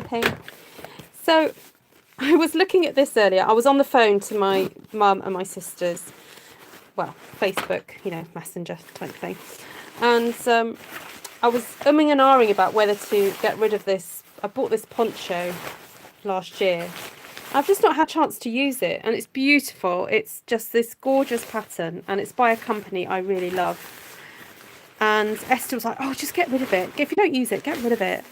stamping. So I was looking at this earlier. I was on the phone to my mum and my sisters. Well, Facebook, you know, messenger type thing. And I was umming and ahhing about whether to get rid of this. I bought this poncho last year. I've just not had a chance to use it, and it's beautiful. It's just this gorgeous pattern, and it's by a company I really love. And Esther was like, oh, just get rid of it. If you don't use it, get rid of it.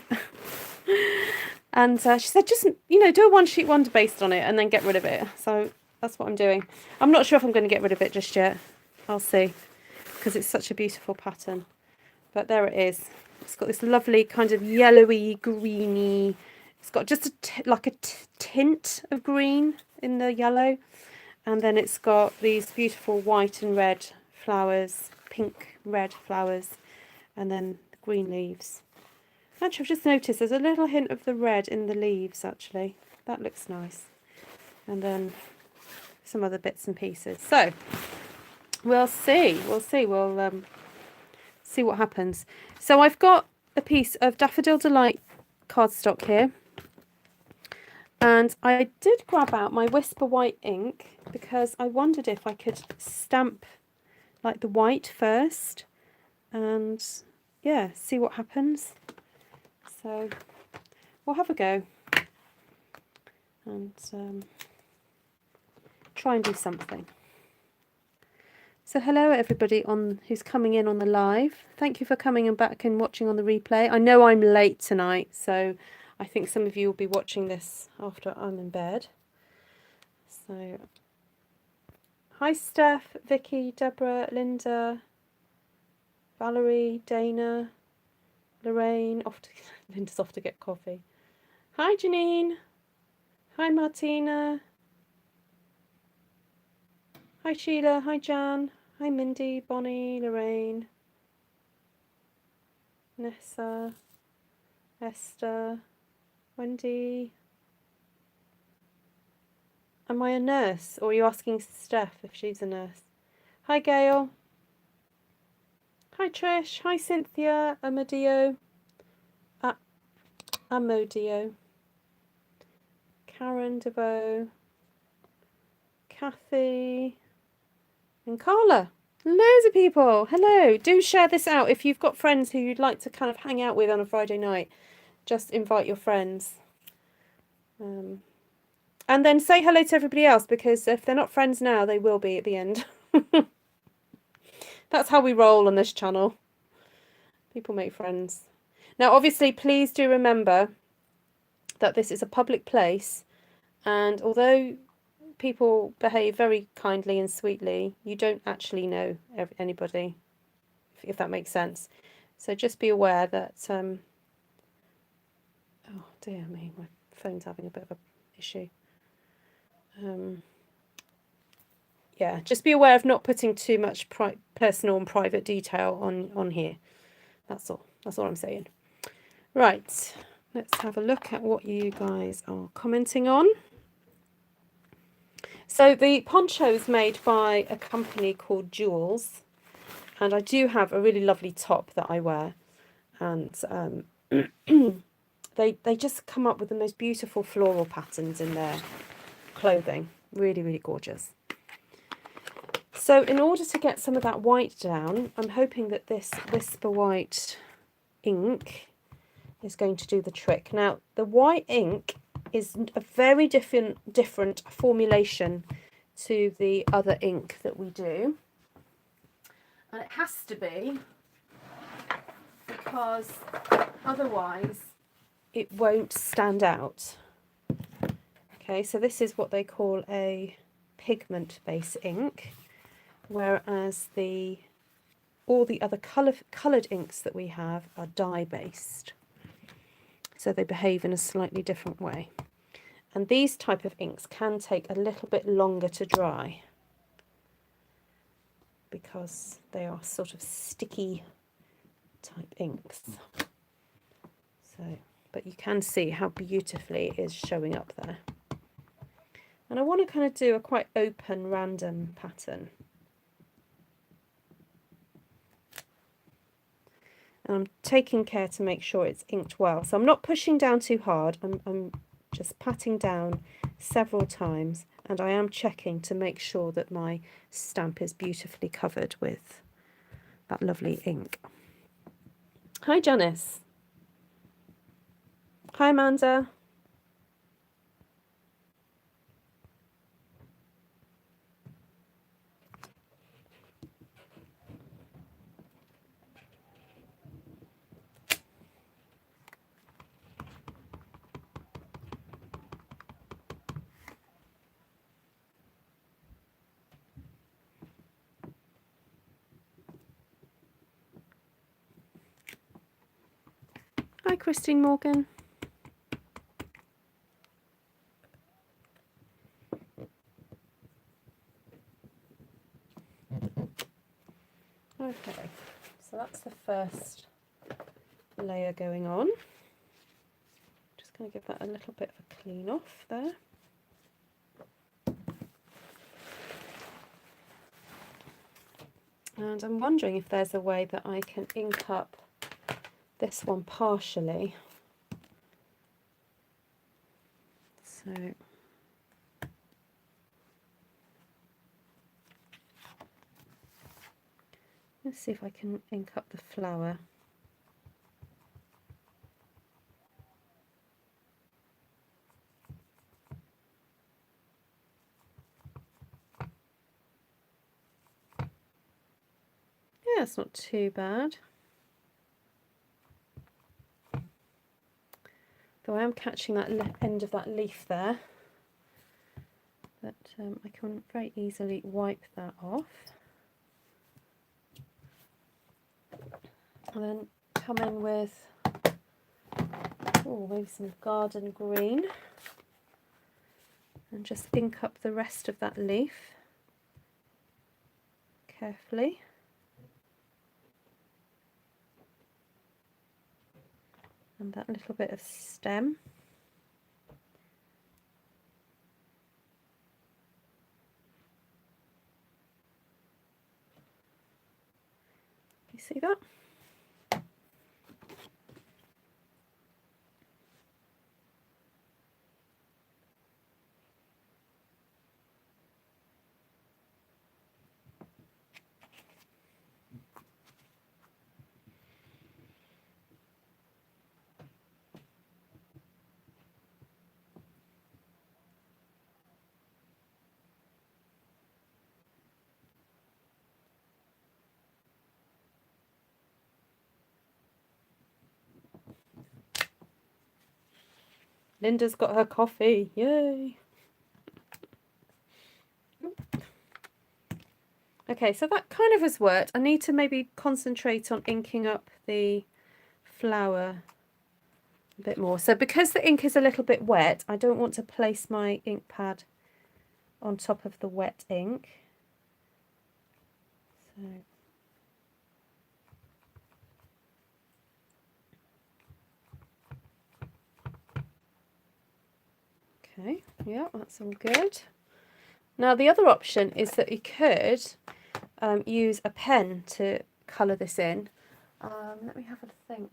And she said, just, you know, do a one-sheet wonder based on it and then get rid of it. So that's what I'm doing. I'm not sure if I'm going to get rid of it just yet. I'll see, because it's such a beautiful pattern. But there it is. It's got this lovely kind of yellowy, greeny. It's got just a tint of green in the yellow. And then it's got these beautiful white and red flowers, pink, red flowers, and then the green leaves. Actually, I've just noticed there's a little hint of the red in the leaves, actually. That looks nice. And then some other bits and pieces. So, we'll see. We'll see. We'll see what happens. So I've got a piece of Daffodil Delight cardstock here. And I did grab out my Whisper White ink because I wondered if I could stamp like the white first and yeah, see what happens. So we'll have a go and try and do something. So hello everybody who's coming in on the live. Thank you for coming and back and watching on the replay. I know I'm late tonight, so I think some of you will be watching this after I'm in bed. So, hi Steph, Vicky, Deborah, Linda, Valerie, Dana, Lorraine. Linda's off to get coffee. Hi Janine. Hi Martina. Hi Sheila. Hi Jan. Hi Mindy, Bonnie, Lorraine, Nessa, Esther. Wendy, am I a nurse, or are you asking Steph if she's a nurse? Hi Gail. Hi Trish. Hi Cynthia. Amodio. Karen DeVoe. Kathy. And Carla. Loads of people. Hello. Do share this out if you've got friends who you'd like to kind of hang out with on a Friday night. Just invite your friends. And then say hello to everybody else, because if they're not friends now, they will be at the end. That's how we roll on this channel. People make friends. Now, obviously, please do remember that this is a public place. And although people behave very kindly and sweetly, you don't actually know anybody, if that makes sense. So just be aware that... oh dear me, my phone's having a bit of an issue. Yeah, just be aware of not putting too much personal and private detail on here. That's all. That's all I'm saying. Right, let's have a look at what you guys are commenting on. So the poncho is made by a company called JOULES, and I do have a really lovely top that I wear, and They just come up with the most beautiful floral patterns in their clothing. Really, really gorgeous. So in order to get some of that white down, I'm hoping that this Whisper White ink is going to do the trick. Now, the white ink is a very different formulation to the other ink that we do. And it has to be, because otherwise it won't stand out. Okay, so this is what they call a pigment base ink, whereas all the other coloured inks that we have are dye based. So they behave in a slightly different way. And these type of inks can take a little bit longer to dry because they are sort of sticky type inks. So, but you can see how beautifully it is showing up there. And I want to kind of do a quite open, random pattern. And I'm taking care to make sure it's inked well. So I'm not pushing down too hard. I'm just patting down several times, and I am checking to make sure that my stamp is beautifully covered with that lovely ink. Hi Janice. Hi Amanda. Hi Christine Morgan. Okay, so that's the first layer going on. Just going to give that a little bit of a clean off there. And I'm wondering if there's a way that I can ink up this one partially. So let's see if I can ink up the flower. Yeah, it's not too bad. Though I am catching that end of that leaf there. But I can very easily wipe that off. And then come in with, oh, maybe some garden green. And just ink up the rest of that leaf carefully. And that little bit of stem. You see that? Linda's got her coffee, yay! Okay, so that kind of has worked. I need to maybe concentrate on inking up the flower a bit more. So because the ink is a little bit wet, I don't want to place my ink pad on top of the wet ink. So okay, yeah, that's all good. Now the other option is that you could use a pen to colour this in. Let me have a think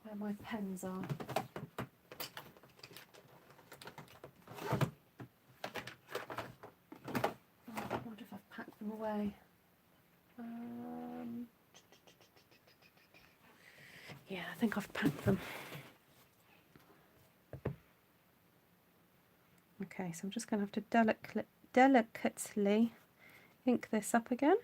where my pens are. I wonder if I've packed them away. Yeah, I think I've packed them. Okay, so I'm just going to have to delicately ink this up again.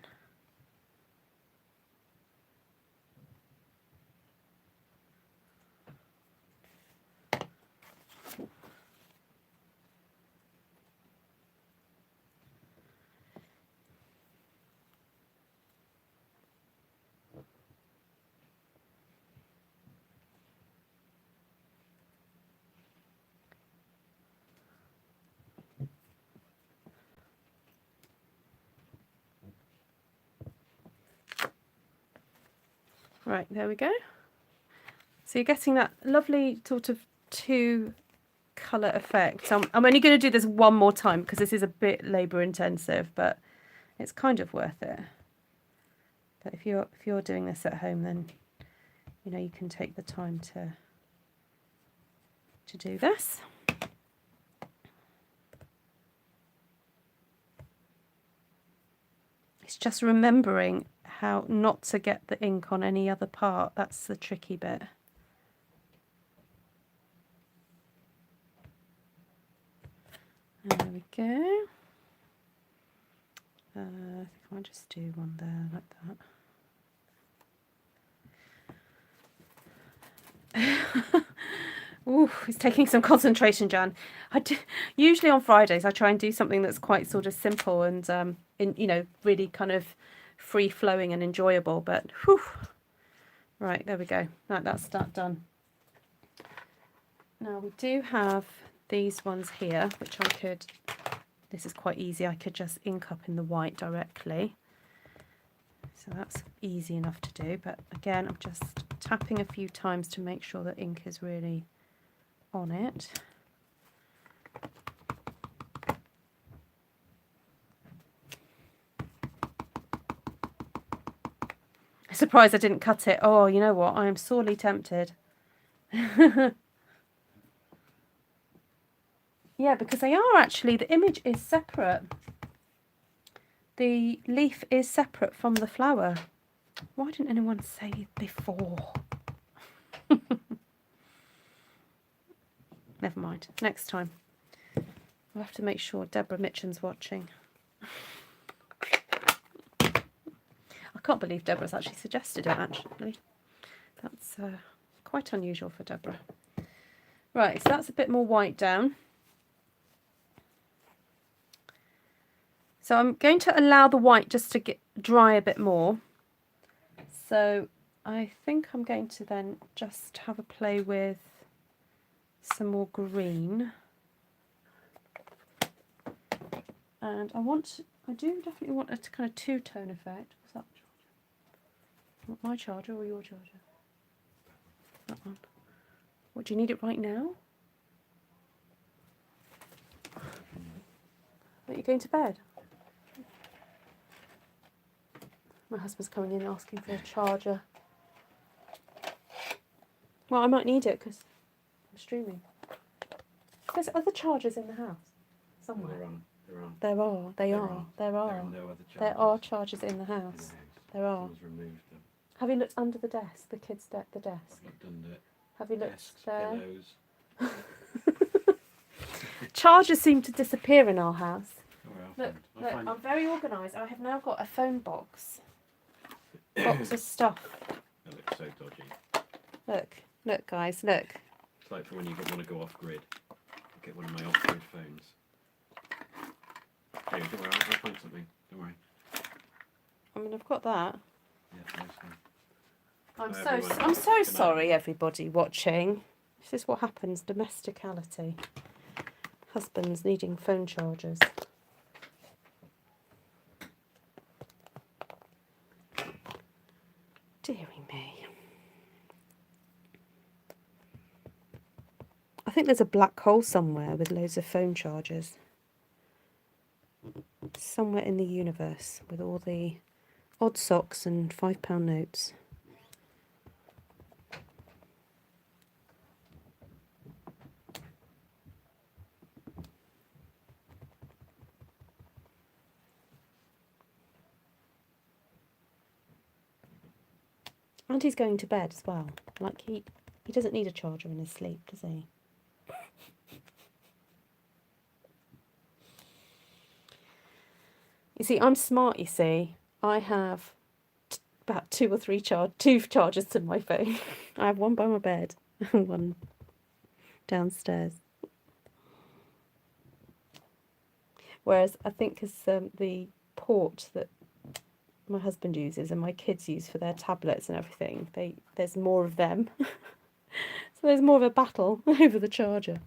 Right, there we go. So you're getting that lovely sort of two colour effect. So I'm only going to do this one more time because this is a bit labour intensive, but it's kind of worth it. But if you're doing this at home, then you know, you can take the time to do this. It's just remembering how not to get the ink on any other part. That's the tricky bit. There we go. I think I might just do one there like that. Ooh, it's taking some concentration, Jan. Usually on Fridays I try and do something that's quite sort of simple and you know, really kind of free flowing and enjoyable. But whew. Right, there we go. That's that done. Now we do have these ones here, which I could. This is quite easy. I could just ink up in the white directly. So that's easy enough to do. But again, I'm just tapping a few times to make sure that ink is really on it. I'm surprised I didn't cut it. Oh, you know what? I am sorely tempted. Yeah, because they are actually, the image is separate. The leaf is separate from the flower. Why didn't anyone say it before? Never mind. Next time. I'll have to make sure Deborah Mitchen's watching. I can't believe Deborah's actually suggested it, actually. That's quite unusual for Deborah. Right, so that's a bit more white down. So I'm going to allow the white just to dry a bit more. So I think I'm going to then just have a play with some more green. And I do definitely want a kind of two-tone effect. What's that charger? My charger or your charger? That one. What, do you need it right now? Are you going to bed? My husband's coming in asking for a charger. Well, I might need it because I'm streaming. There's other chargers in the house somewhere. There are chargers in the house. There are. Have you looked under the desk, the kids' the desk? I've looked under. Have you looked Desks, there? pillows. Chargers seem to disappear in our house. Look, I'm very organised. I have now got a phone box. Box of stuff. That looks so dodgy. Look, guys, look. It's like for when you want to go off grid. Get one of my off grid phones. Hey, don't worry, I'll find something. Don't worry. I mean, I've got that. Yeah, nice one. I'm so sorry, everybody watching. This is what happens. Domesticality. Husbands needing phone chargers. Dearie me. I think there's a black hole somewhere with loads of phone chargers. Somewhere in the universe with all the odd socks and £5 notes. And he's going to bed as well. Like he doesn't need a charger in his sleep, does he? You see, I'm smart, you see. I have about two chargers to my phone. I have one by my bed and one downstairs. Whereas I think because the port that my husband uses and my kids use for their tablets and everything, there's more of them. So there's more of a battle over the charger.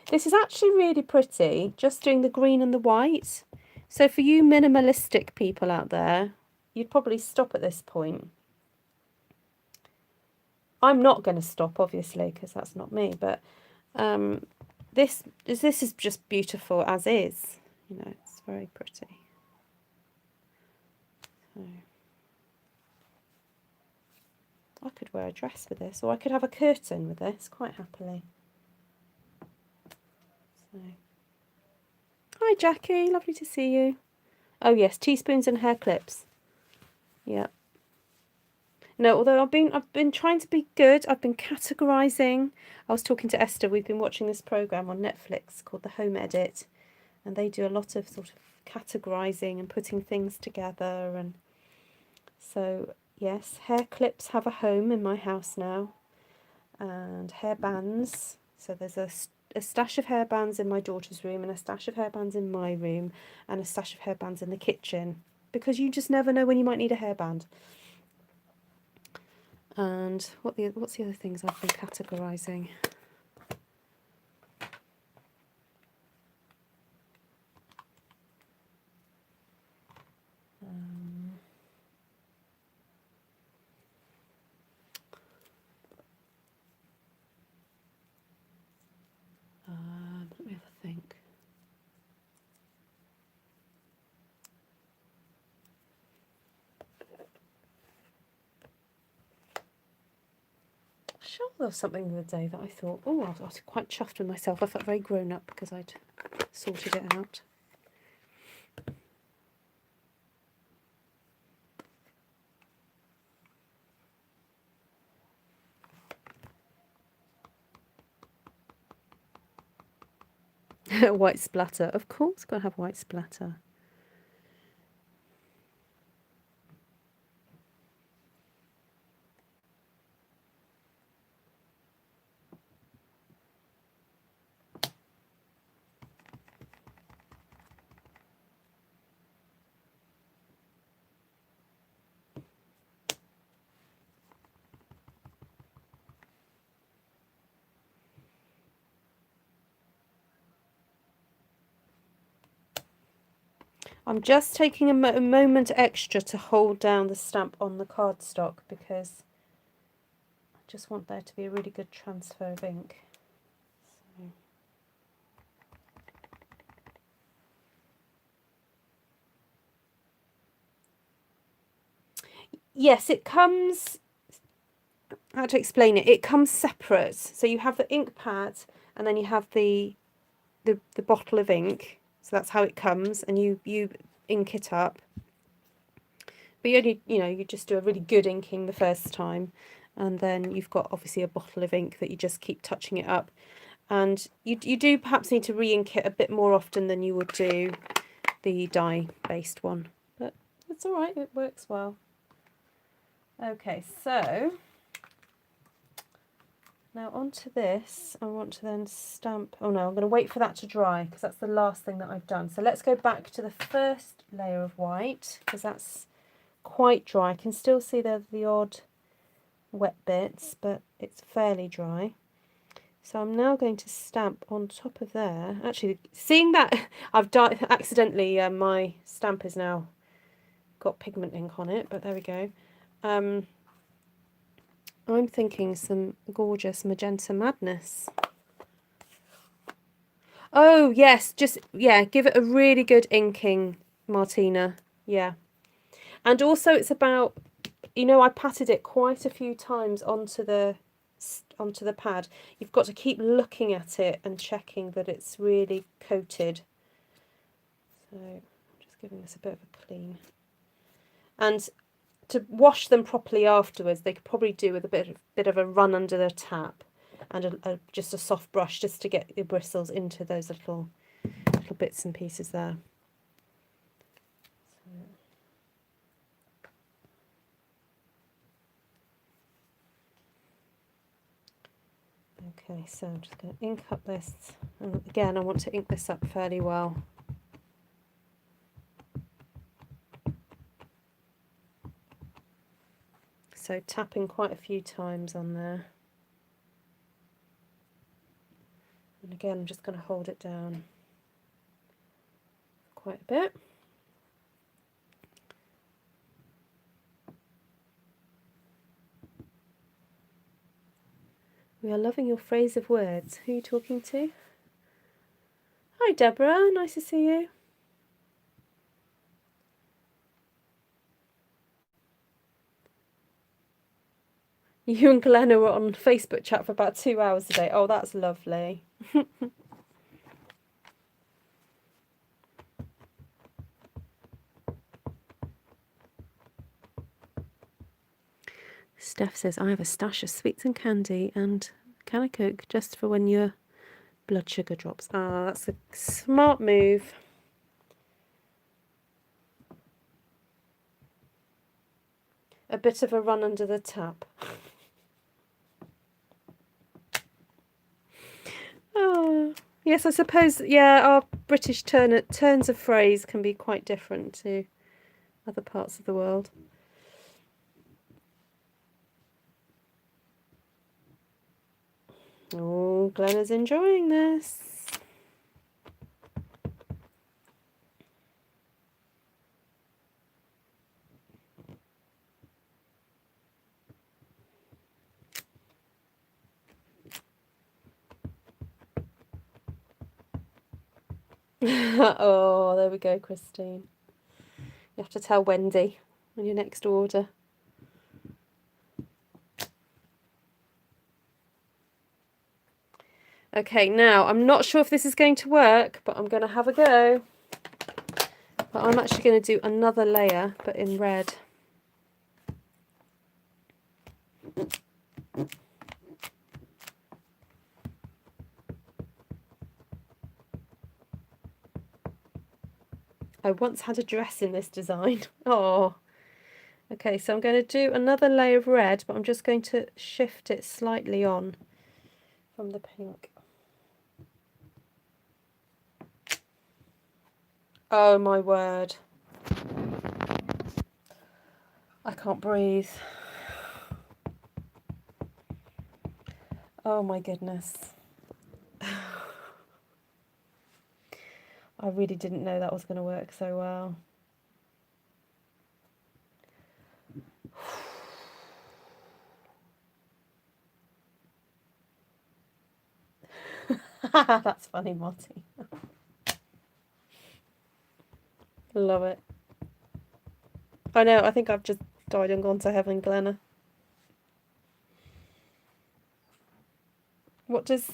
This is actually really pretty, just doing the green and the white. So for you minimalistic people out there, you'd probably stop at this point. I'm not going to stop, obviously, because that's not me, but this is just beautiful as is. You know, it's very pretty. So I could wear a dress with this, or I could have a curtain with this quite happily. So, hi Jackie, lovely to see you. Oh yes, teaspoons and hair clips. Yeah. No, although I've been trying to be good. I've been categorizing. I was talking to Esther. We've been watching this program on Netflix called The Home Edit, and they do a lot of sort of categorizing and putting things together. And so yes, hair clips have a home in my house now, and hair bands. So there's a stash of hair bands in my daughter's room, and a stash of hair bands in my room, and a stash of hair bands in the kitchen, because you just never know when you might need a hairband. And what's the other things I've been categorising? Let me have a think. Sure, there was something the other day that I thought, oh, I was quite chuffed with myself. I felt very grown up because I'd sorted it out. White splatter, of course, got to have white splatter. I'm just taking a moment extra to hold down the stamp on the cardstock because I just want there to be a really good transfer of ink. So. Yes, it comes, how to explain it, it comes separate. So you have the ink pad and then you have the bottle of ink. So that's how it comes, and you ink it up. But you only, you just do a really good inking the first time, and then you've got obviously a bottle of ink that you just keep touching it up. And you do perhaps need to re-ink it a bit more often than you would do the dye-based one. But it's all right, it works well. Okay, so now onto this, I want to then stamp, oh no, I'm going to wait for that to dry because that's the last thing that I've done. So let's go back to the first layer of white because that's quite dry. I can still see there's the odd wet bits, but it's fairly dry. So I'm now going to stamp on top of there. Actually, seeing that I've accidentally, my stamp has now got pigment ink on it, but there we go. I'm thinking some gorgeous Magenta Madness. Oh, yes, just, yeah, give it a really good inking, Martina. Yeah. And also it's about, I patted it quite a few times onto the pad. You've got to keep looking at it and checking that it's really coated. So I'm just giving this a bit of a clean. And to wash them properly afterwards, they could probably do with a bit of a run under the tap and just a soft brush just to get the bristles into those little bits and pieces there. Okay, so I'm just going to ink up this, and again I want to ink this up fairly well. So tapping quite a few times on there. And again, I'm just going to hold it down quite a bit. We are loving your phrase of words. Who are you talking to? Hi Deborah, nice to see you. You and Glenna were on Facebook chat for about 2 hours a day. Oh, that's lovely. Steph says, I have a stash of sweets and candy and can I cook just for when your blood sugar drops. Ah, that's a smart move. A bit of a run under the tap. Oh, yes, I suppose, yeah, our British turns of phrase can be quite different to other parts of the world. Oh, Glenna's enjoying this. Oh, there we go, Christine. You have to tell Wendy on your next order. Okay, now I'm not sure if this is going to work, but I'm going to have a go. But I'm actually going to do another layer, but in red. I once had a dress in this design. Oh. Okay, so I'm going to do another layer of red, but I'm just going to shift it slightly on from the pink. Oh my word. I can't breathe. Oh my goodness. I really didn't know that was going to work so well. That's funny, Marty. Love it. I know, I think I've just died and gone to heaven, Glenna. What does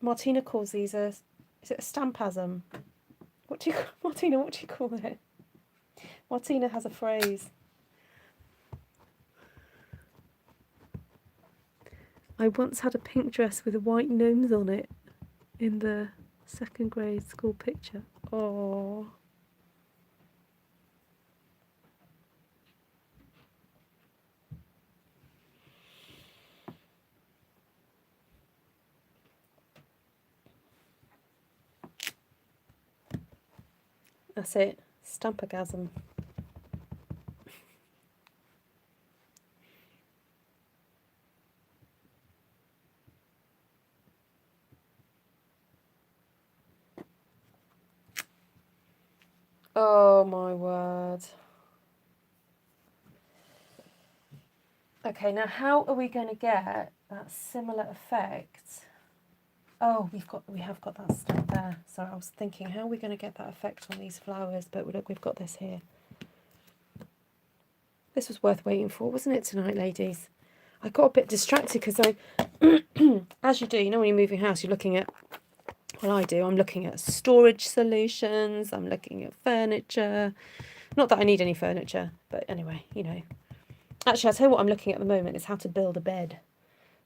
Martina calls these? Is it a stampasm? What do you, Martina? What do you call it? Martina has a phrase. I once had a pink dress with white gnomes on it in the 2nd grade school picture. Oh. That's it. Stampagasm. Oh my word. Okay, now how are we going to get that similar effect? Oh, we have got that stuff there. Sorry, I was thinking, how are we going to get that effect on these flowers? But look, we've got this here. This was worth waiting for, wasn't it, tonight, ladies? I got a bit distracted because as you do, you know, when you're moving house, you're looking at, well, I do, I'm looking at storage solutions, I'm looking at furniture. Not that I need any furniture, but anyway, you know. Actually, I'll tell you what I'm looking at the moment is how to build a bed.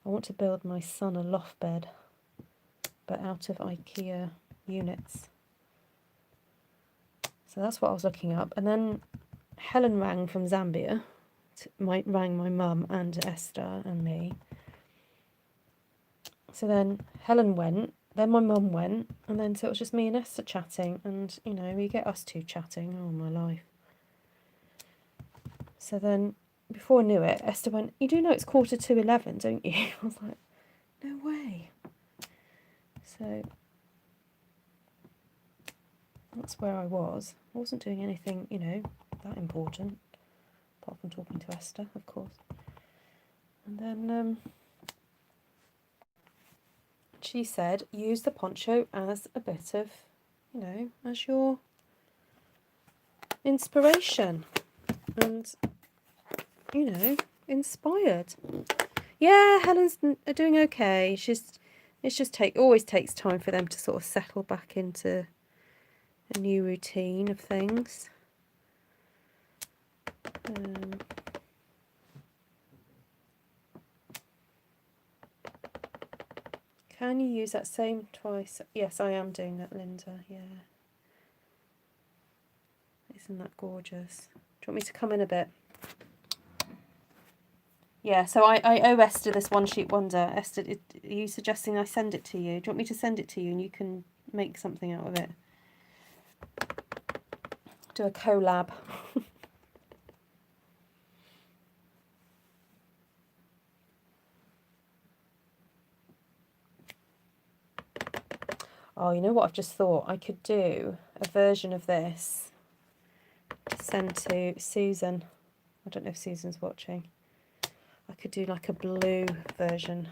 I want to build my son a loft bed, but out of IKEA units. So that's what I was looking up. And then Helen rang from Zambia, rang my mum and Esther and me. So then Helen went, then my mum went, and then so it was just me and Esther chatting. And, you know, we get us two chatting. Oh, my life. So then, before I knew it, Esther went, you do know it's 11:45, don't you? I was like, no way. So that's where I was. I wasn't doing anything, you know, that important, apart from talking to Esther, of course. And then she said, use the poncho as a bit of, you know, as your inspiration and, you know, inspired. Yeah, Helen's doing okay. It's just always takes time for them to sort of settle back into a new routine of things. Can you use that same twice? Yes, I am doing that, Linda. Yeah. Isn't that gorgeous? Do you want me to come in a bit? Yeah, so I owe Esther this one sheet wonder. Esther, are you suggesting I send it to you? Do you want me to send it to you and you can make something out of it? Do a collab. Oh, you know what I've just thought? I could do a version of this to send to Susan. I don't know if Susan's watching. I could do like a blue version.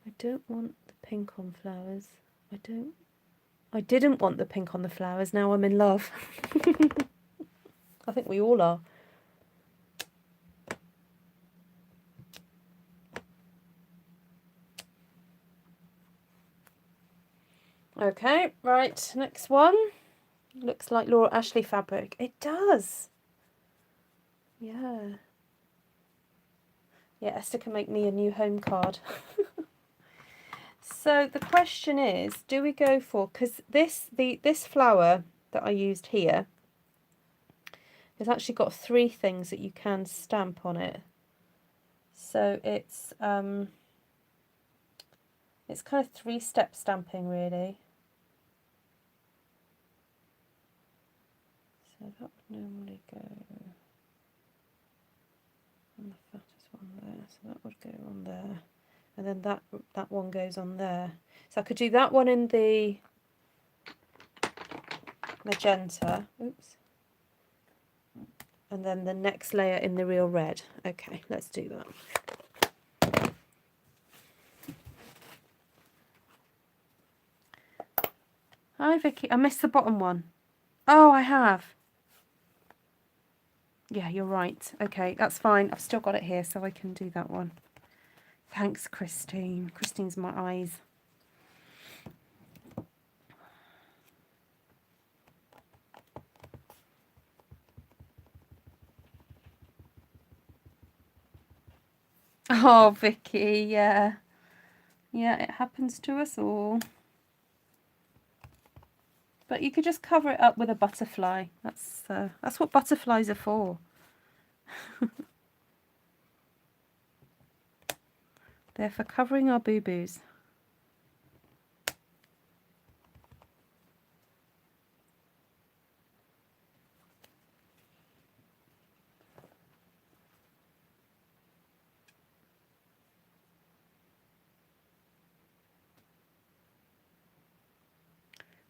I don't want the pink on flowers. I didn't want the pink on the flowers. Now I'm in love. I think we all are. Okay, right, next one. Looks like Laura Ashley fabric. It does. Yeah. Yeah, Esther can make me a new home card. So the question is, do we go for, because this flower that I used here has actually got 3 things that you can stamp on it. So it's kind of 3-step stamping really. So that would normally go on the fattest one there. So that would go on there. And then that one goes on there. So I could do that one in the magenta. Oops. And then the next layer in the real red. Okay, let's do that. Hi Vicky, I missed the bottom one. Oh, I have. Yeah, you're right. Okay, that's fine. I've still got it here, so I can do that one. Thanks, Christine. Christine's my eyes. Oh, Vicky, yeah. Yeah, it happens to us all. But you could just cover it up with a butterfly. That's what butterflies are for. They're for covering our boo-boos.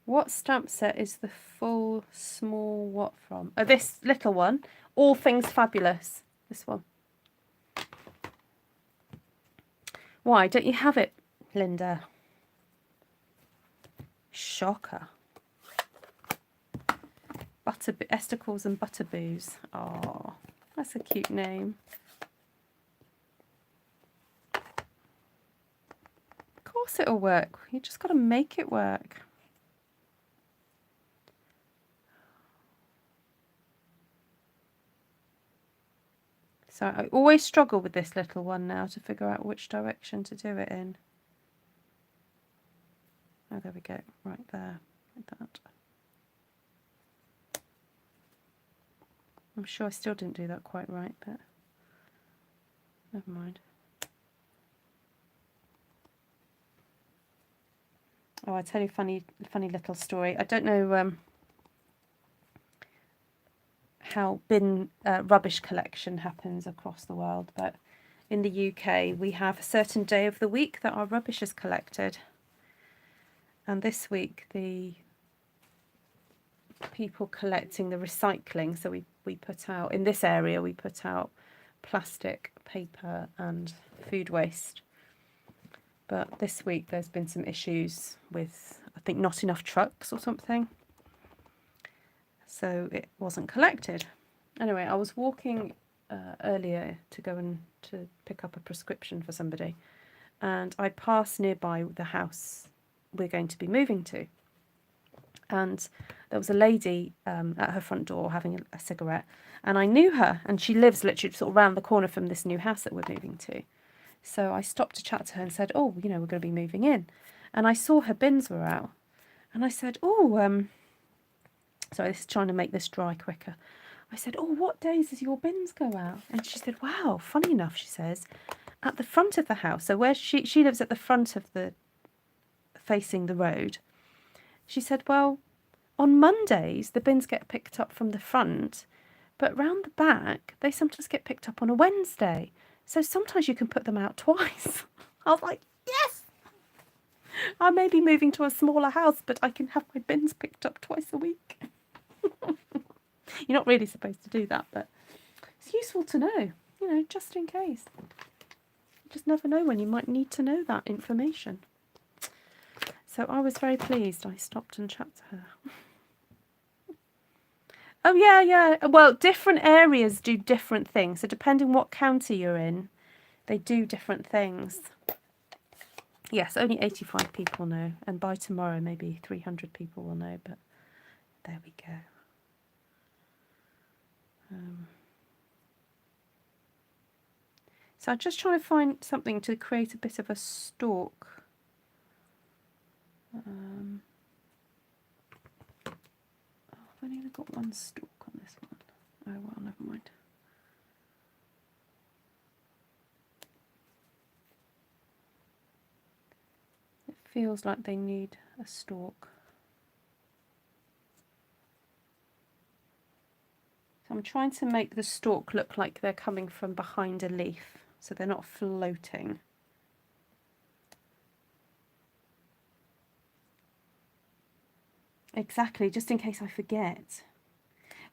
What stamp set is the full small what from? Oh, this little one. All Things Fabulous. This one. Why don't you have it, Linda? Shocker. Esther calls them butterboos. Oh, that's a cute name. Of course it'll work. You just got to make it work. So I always struggle with this little one now to figure out which direction to do it in. Oh, there we go. Right there. Like that. I'm sure I still didn't do that quite right, but never mind. Oh, I'll tell you a funny little story. I don't know how bin rubbish collection happens across the world, but in the UK we have a certain day of the week that our rubbish is collected. And this week the people collecting the recycling, so we put out, in this area we put out plastic, paper and food waste. But this week there's been some issues with, I think, not enough trucks or something. so it wasn't collected. Anyway, I was walking earlier to go and to pick up a prescription for somebody, and I passed nearby the house we're going to be moving to, and there was a lady at her front door having a cigarette, and I knew her, and she lives literally sort of around the corner from this new house that we're moving to. So I stopped to chat to her and said, oh, you know, we're going to be moving in, and I saw her bins were out, and I said, oh, sorry, this is trying to make this dry quicker. I said, oh, what days does your bins go out? And she said, wow, funny enough, she says, at the front of the house, so where she lives at the front of the, facing the road, she said, well, on Mondays, the bins get picked up from the front, but round the back, they sometimes get picked up on a Wednesday. So sometimes you can put them out twice. I was like, yes! I may be moving to a smaller house, but I can have my bins picked up twice a week. You're not really supposed to do that, but it's useful to know, you know, just in case. You just never know when you might need to know that information. So I was very pleased. I stopped and chatted to her. Oh, yeah, yeah. Well, different areas do different things. So depending what county you're in, they do different things. Yes, only 85 people know. And by tomorrow, maybe 300 people will know. But there we go. So I'm just trying to find something to create a bit of a stalk. Oh, I've only got one stalk on this one. Oh, well, never mind. It feels like they need a stalk. So I'm trying to make the stalk look like they're coming from behind a leaf, so they're not floating. Exactly, just in case I forget.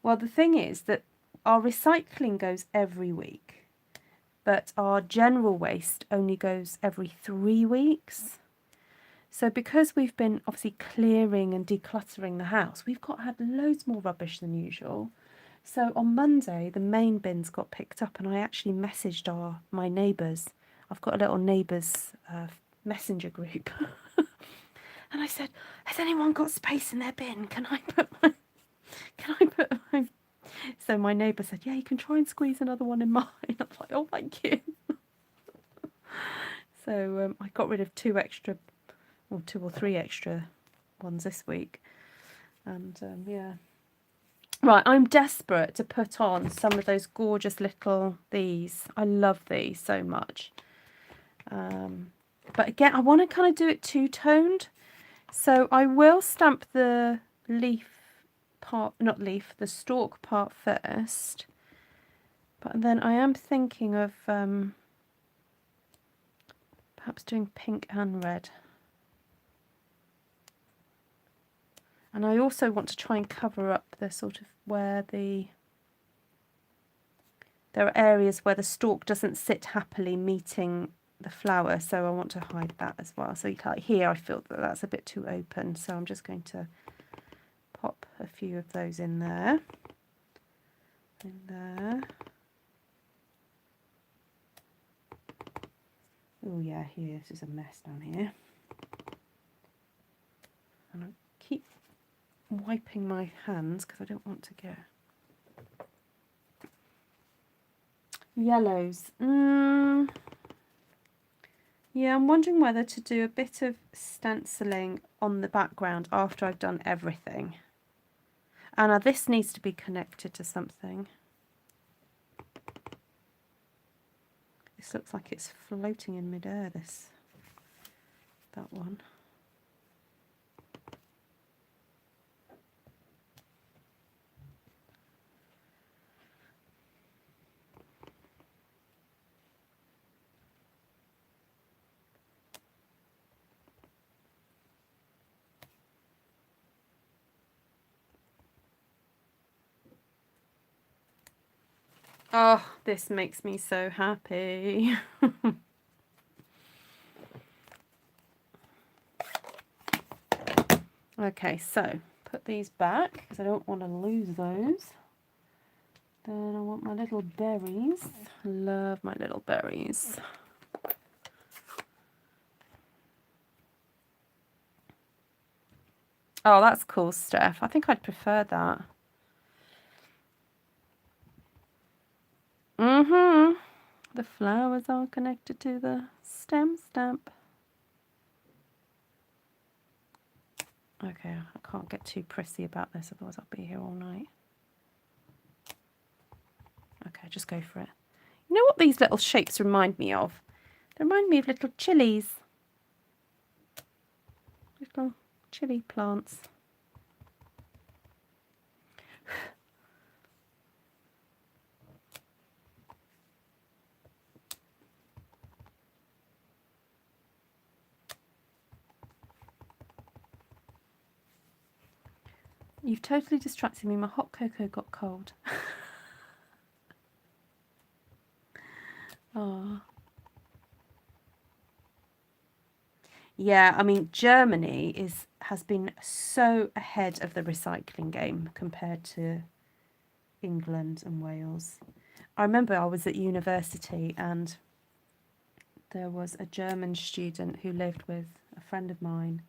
Well, the thing is that our recycling goes every week, but our general waste only goes every 3 weeks. So because we've been obviously clearing and decluttering the house, we've had loads more rubbish than usual. So on Monday, the main bins got picked up, and I actually messaged my neighbours. I've got a little neighbours messenger group. And I said, has anyone got space in their bin? Can I put my... So my neighbour said, yeah, you can try and squeeze another one in mine. I was like, oh, thank you. So I got rid of 2 or 3 extra ones this week. And yeah. Right, I'm desperate to put on some of those gorgeous little these. I love these so much. But again, I want to kind of do it two-toned. So I will stamp the leaf part, not leaf, the stalk part first. But then I am thinking of perhaps doing pink and red. And I also want to try and cover up the sort of where there are areas where the stalk doesn't sit happily meeting the flower, so I want to hide that as well. So like here I feel that that's a bit too open, so I'm just going to pop a few of those in there. In there. Oh yeah, here, this is a mess down here. And I keep wiping my hands because I don't want to get yellows. Yeah, I'm wondering whether to do a bit of stenciling on the background after I've done everything. And now this needs to be connected to something. This looks like it's floating in midair, that one. Oh, this makes me so happy. Okay, so put these back because I don't want to lose those. Then I want my little berries. Love my little berries. Oh, that's cool, Steph. I think I'd prefer that. Mm-hmm. The flowers are connected to the stem stamp. Okay, I can't get too prissy about this, otherwise I'll be here all night. Okay, just go for it. You know what these little shapes remind me of? They remind me of little chilies. Little chili plants. You've totally distracted me. My hot cocoa got cold. Oh. Yeah, I mean, Germany has been so ahead of the recycling game compared to England and Wales. I remember I was at university and there was a German student who lived with a friend of mine,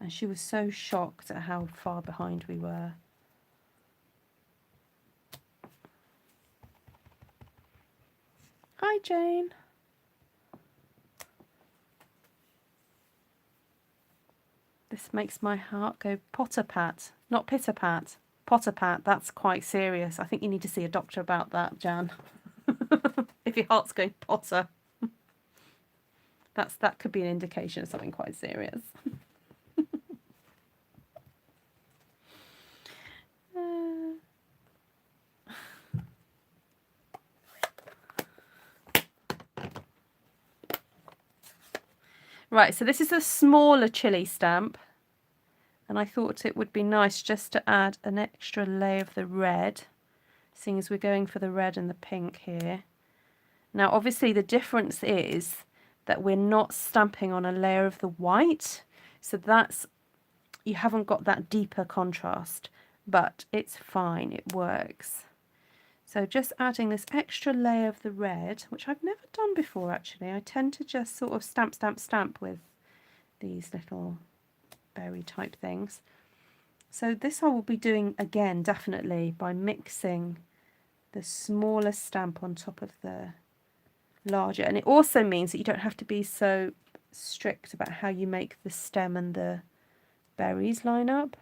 and she was so shocked at how far behind we were. Hi, Jane. This makes my heart go potter-pat, not pitter-pat. Potter-pat, that's quite serious. I think you need to see a doctor about that, Jan. If your heart's going potter. That could be an indication of something quite serious. Right, so this is a smaller chili stamp, and I thought it would be nice just to add an extra layer of the red, seeing as we're going for the red and the pink here. Now, obviously, the difference is that we're not stamping on a layer of the white, so that's, you haven't got that deeper contrast, but it's fine, it works. So just adding this extra layer of the red, which I've never done before actually. I tend to just sort of stamp, stamp, stamp with these little berry type things. So this I will be doing again, definitely, by mixing the smaller stamp on top of the larger. And it also means that you don't have to be so strict about how you make the stem and the berries line up.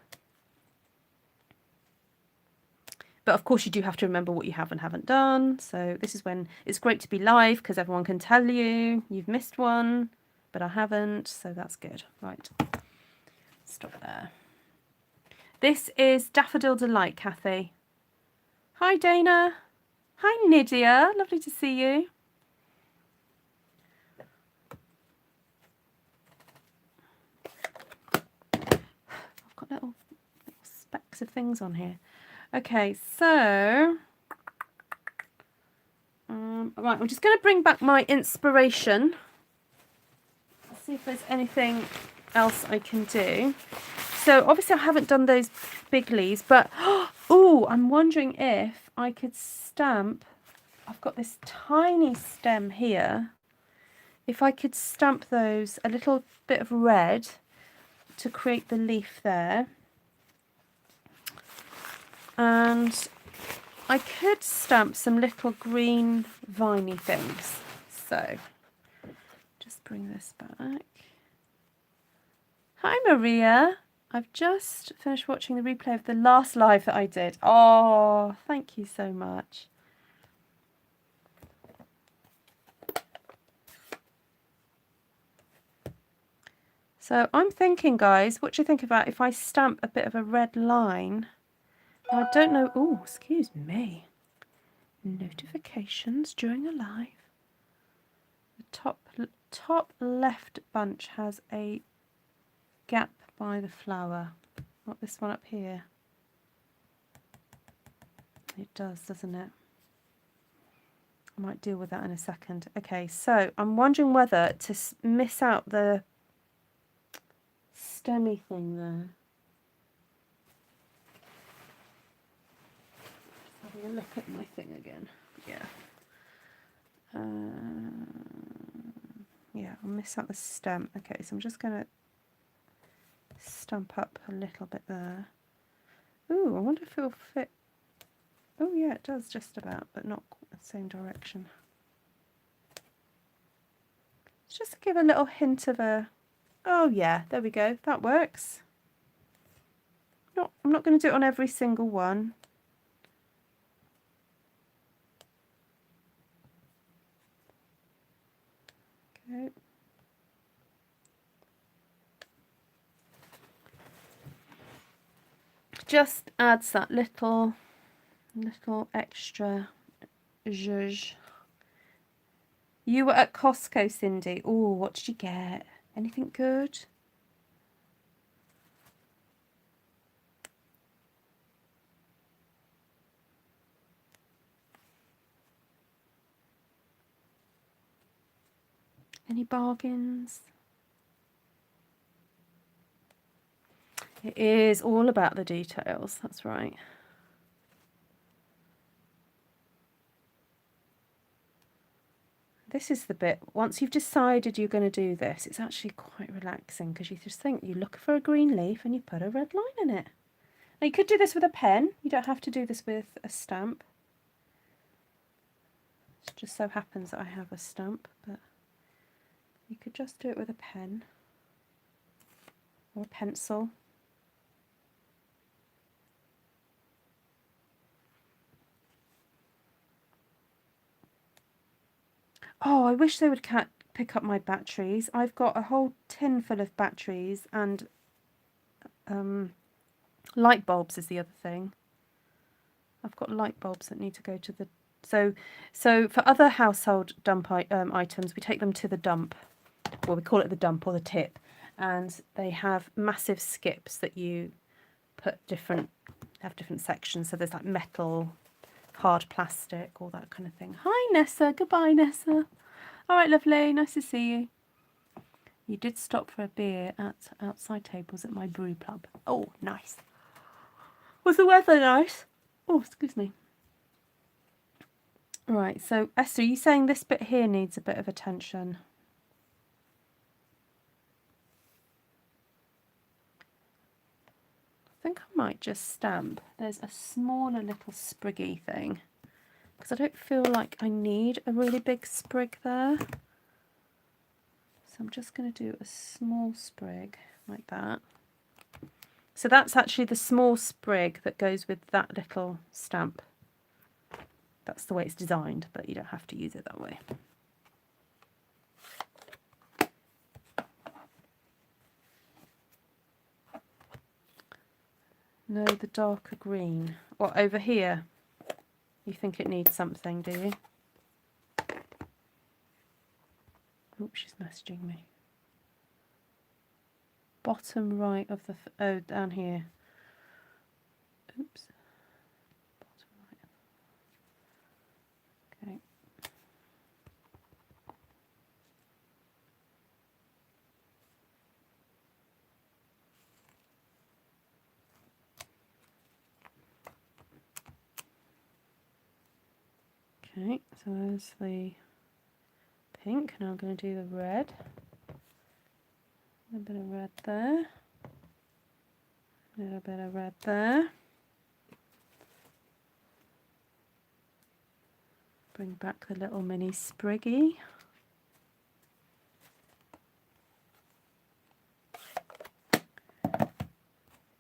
But of course you do have to remember what you have and haven't done. So this is when it's great to be live because everyone can tell you you've missed one, but I haven't, so that's good. Right, stop there. This is Daffodil Delight, Kathy. Hi, Dana. Hi, Nydia. Lovely to see you. I've got little specks of things on here. Okay, so right, I'm just going to bring back my inspiration. Let's see if there's anything else I can do. So obviously I haven't done those big leaves, but oh, I'm wondering if I could stamp. I've got this tiny stem here. If I could stamp those a little bit of red to create the leaf there. And I could stamp some little green viney things. So just bring this back. Hi, Maria. I've just finished watching the replay of the last live that I did. Oh, thank you so much. So I'm thinking, guys, what do you think about if I stamp a bit of a red line? I don't know. Oh, excuse me. Notifications during a live. The top left bunch has a gap by the flower. Not this one up here. It does, doesn't it? I might deal with that in a second. Okay, so I'm wondering whether to miss out the stemmy thing there. Let me look at my thing again. Yeah. Yeah, I'll miss out the stem. Okay, so I'm just going to stump up a little bit there. Ooh, I wonder if it'll fit. Oh yeah, it does just about, but not the same direction. It's just to give a little hint of a, oh yeah, there we go, that works. I'm not going to do it on every single one. Okay. Just adds that little extra zhuzh. You were at Costco, Cindy. Oh, what did you get? Anything good? Any bargains? It is all about the details, that's right. This is the bit, once you've decided you're going to do this, it's actually quite relaxing because you just think, you look for a green leaf and you put a red line in it. Now you could do this with a pen, you don't have to do this with a stamp. It just so happens that I have a stamp, but you could just do it with a pen or a pencil. Oh, I wish they would pick up my batteries. I've got a whole tin full of batteries and light bulbs is the other thing. I've got light bulbs that need to go to the... So for other household dump items, we take them to the dump. Well, we call it the dump or the tip. And they have massive skips that you put have different sections. So there's like metal, hard plastic, all that kind of thing. Hi, Nessa. Goodbye, Nessa. All right, lovely. Nice to see you. You did stop for a beer at outside tables at my brew pub. Oh, nice. Was the weather nice? Oh, excuse me. Right, so Esther, are you saying this bit here needs a bit of attention? I think I might just stamp. There's a smaller little spriggy thing because I don't feel like I need a really big sprig there. So I'm just going to do a small sprig like that. So that's actually the small sprig that goes with that little stamp. That's the way it's designed, but you don't have to use it that way. No, the darker green. Or over here, you think it needs something, do you? Oops, she's messaging me. Bottom right of the... oh, down here. Oops. Bottom right. Okay. Okay, so there's the pink. Now I'm going to do the red. A bit of red there. A little bit of red there. Bring back the little mini spriggy.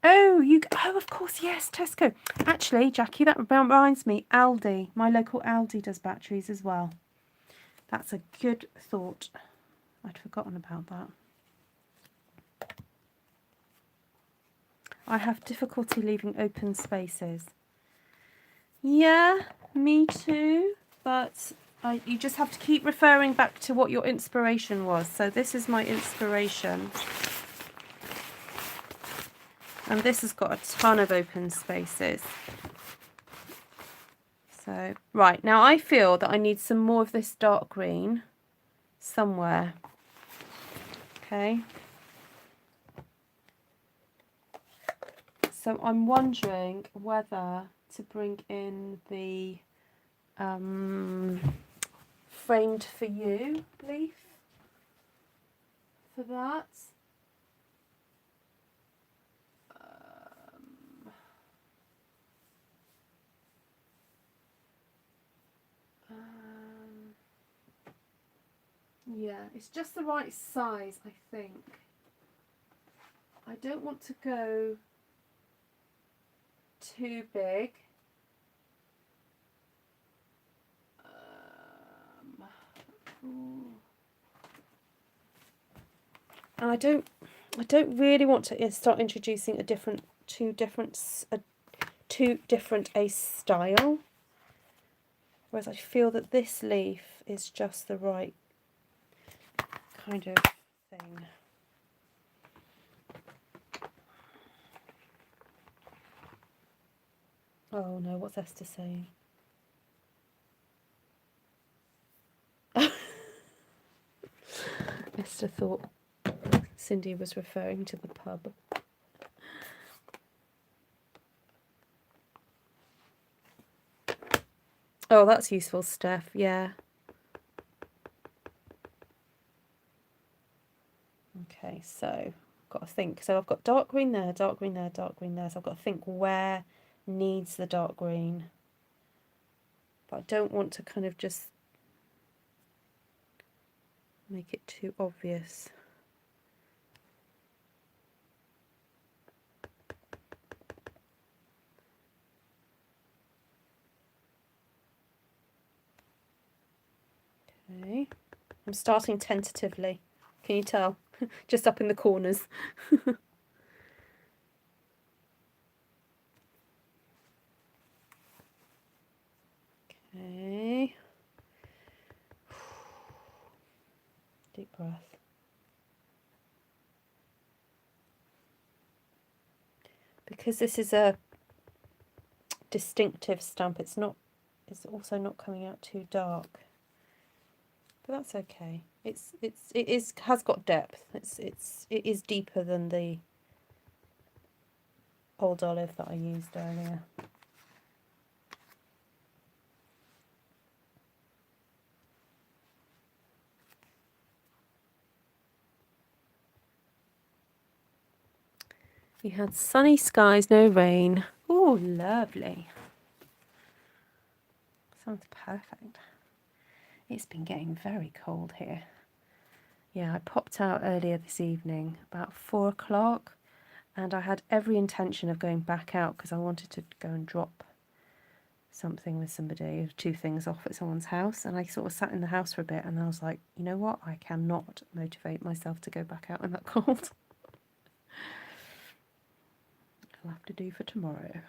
Oh, of course, yes, Tesco. Actually, Jackie, that reminds me, Aldi, my local Aldi does batteries as well. That's a good thought. I'd forgotten about that. I have difficulty leaving open spaces. Yeah, me too, but you just have to keep referring back to what your inspiration was. So this is my inspiration. And this has got a ton of open spaces. So, right, now I feel that I need some more of this dark green somewhere. Okay. So I'm wondering whether to bring in the Framed for You leaf for that. Yeah, it's just the right size, I think. I don't want to go too big. And I don't really want to start introducing two different a style. Whereas I feel that this leaf is just the right kind of thing. Oh no, what's Esther saying? Esther thought Cindy was referring to the pub. Oh, that's useful, Steph. Yeah. Okay, so I've got to think. So I've got dark green there, dark green there, dark green there. So I've got to think where needs the dark green. But I don't want to kind of just make it too obvious. Okay, I'm starting tentatively. Can you tell? Just up in the corners. Okay. Deep breath. Because this is a distinctive stamp, it's also not coming out too dark. But that's okay. It has got depth. It is deeper than the old olive that I used earlier. We had sunny skies, no rain. Oh, lovely. Sounds perfect. It's been getting very cold here. Yeah, I popped out earlier this evening, about 4 o'clock, and I had every intention of going back out because I wanted to go and drop something with somebody, 2 things off at someone's house, and I sort of sat in the house for a bit and I was like, you know what, I cannot motivate myself to go back out in that cold. I'll have to do for tomorrow.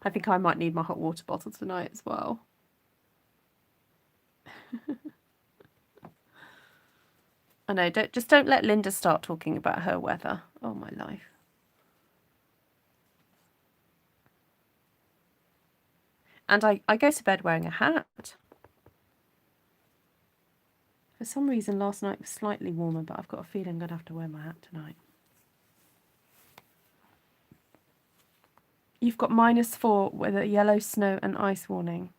I think I might need my hot water bottle tonight as well. I know, don't let Linda start talking about her weather. Oh, my life. And I go to bed wearing a hat. For some reason last night was slightly warmer, but I've got a feeling I'm going to have to wear my hat tonight. You've got -4 with a yellow snow and ice warning.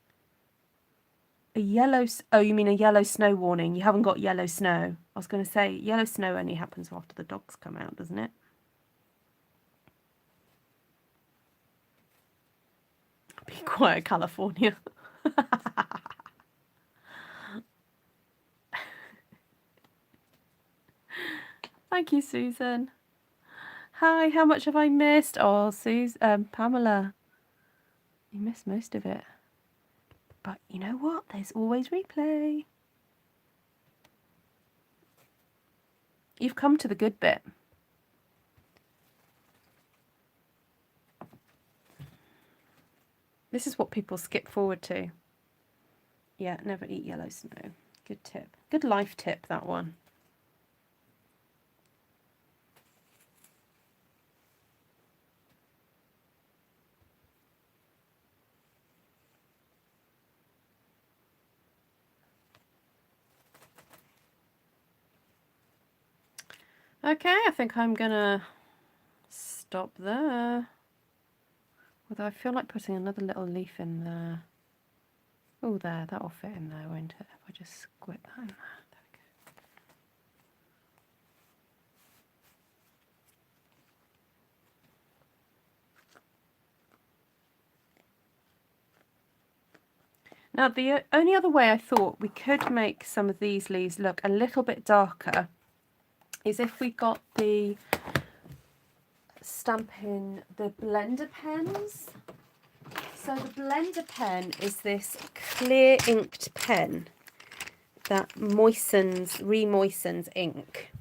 Oh, you mean a yellow snow warning? You haven't got yellow snow. I was going to say, yellow snow only happens after the dogs come out, doesn't it? Be quiet, California. Thank you, Susan. Hi, how much have I missed? Oh, Pamela. You missed most of it. But you know what? There's always replay. You've come to the good bit. This is what people skip forward to. Yeah, never eat yellow snow. Good tip. Good life tip, that one. Okay, I think I'm gonna stop there. Although I feel like putting another little leaf in there. Oh, there, that'll fit in there, won't it? If I just squid that in there. There we go. Now, the only other way I thought we could make some of these leaves look a little bit darker is if we got the Stampin' the blender pens. So the blender pen is this clear inked pen that re-moistens ink.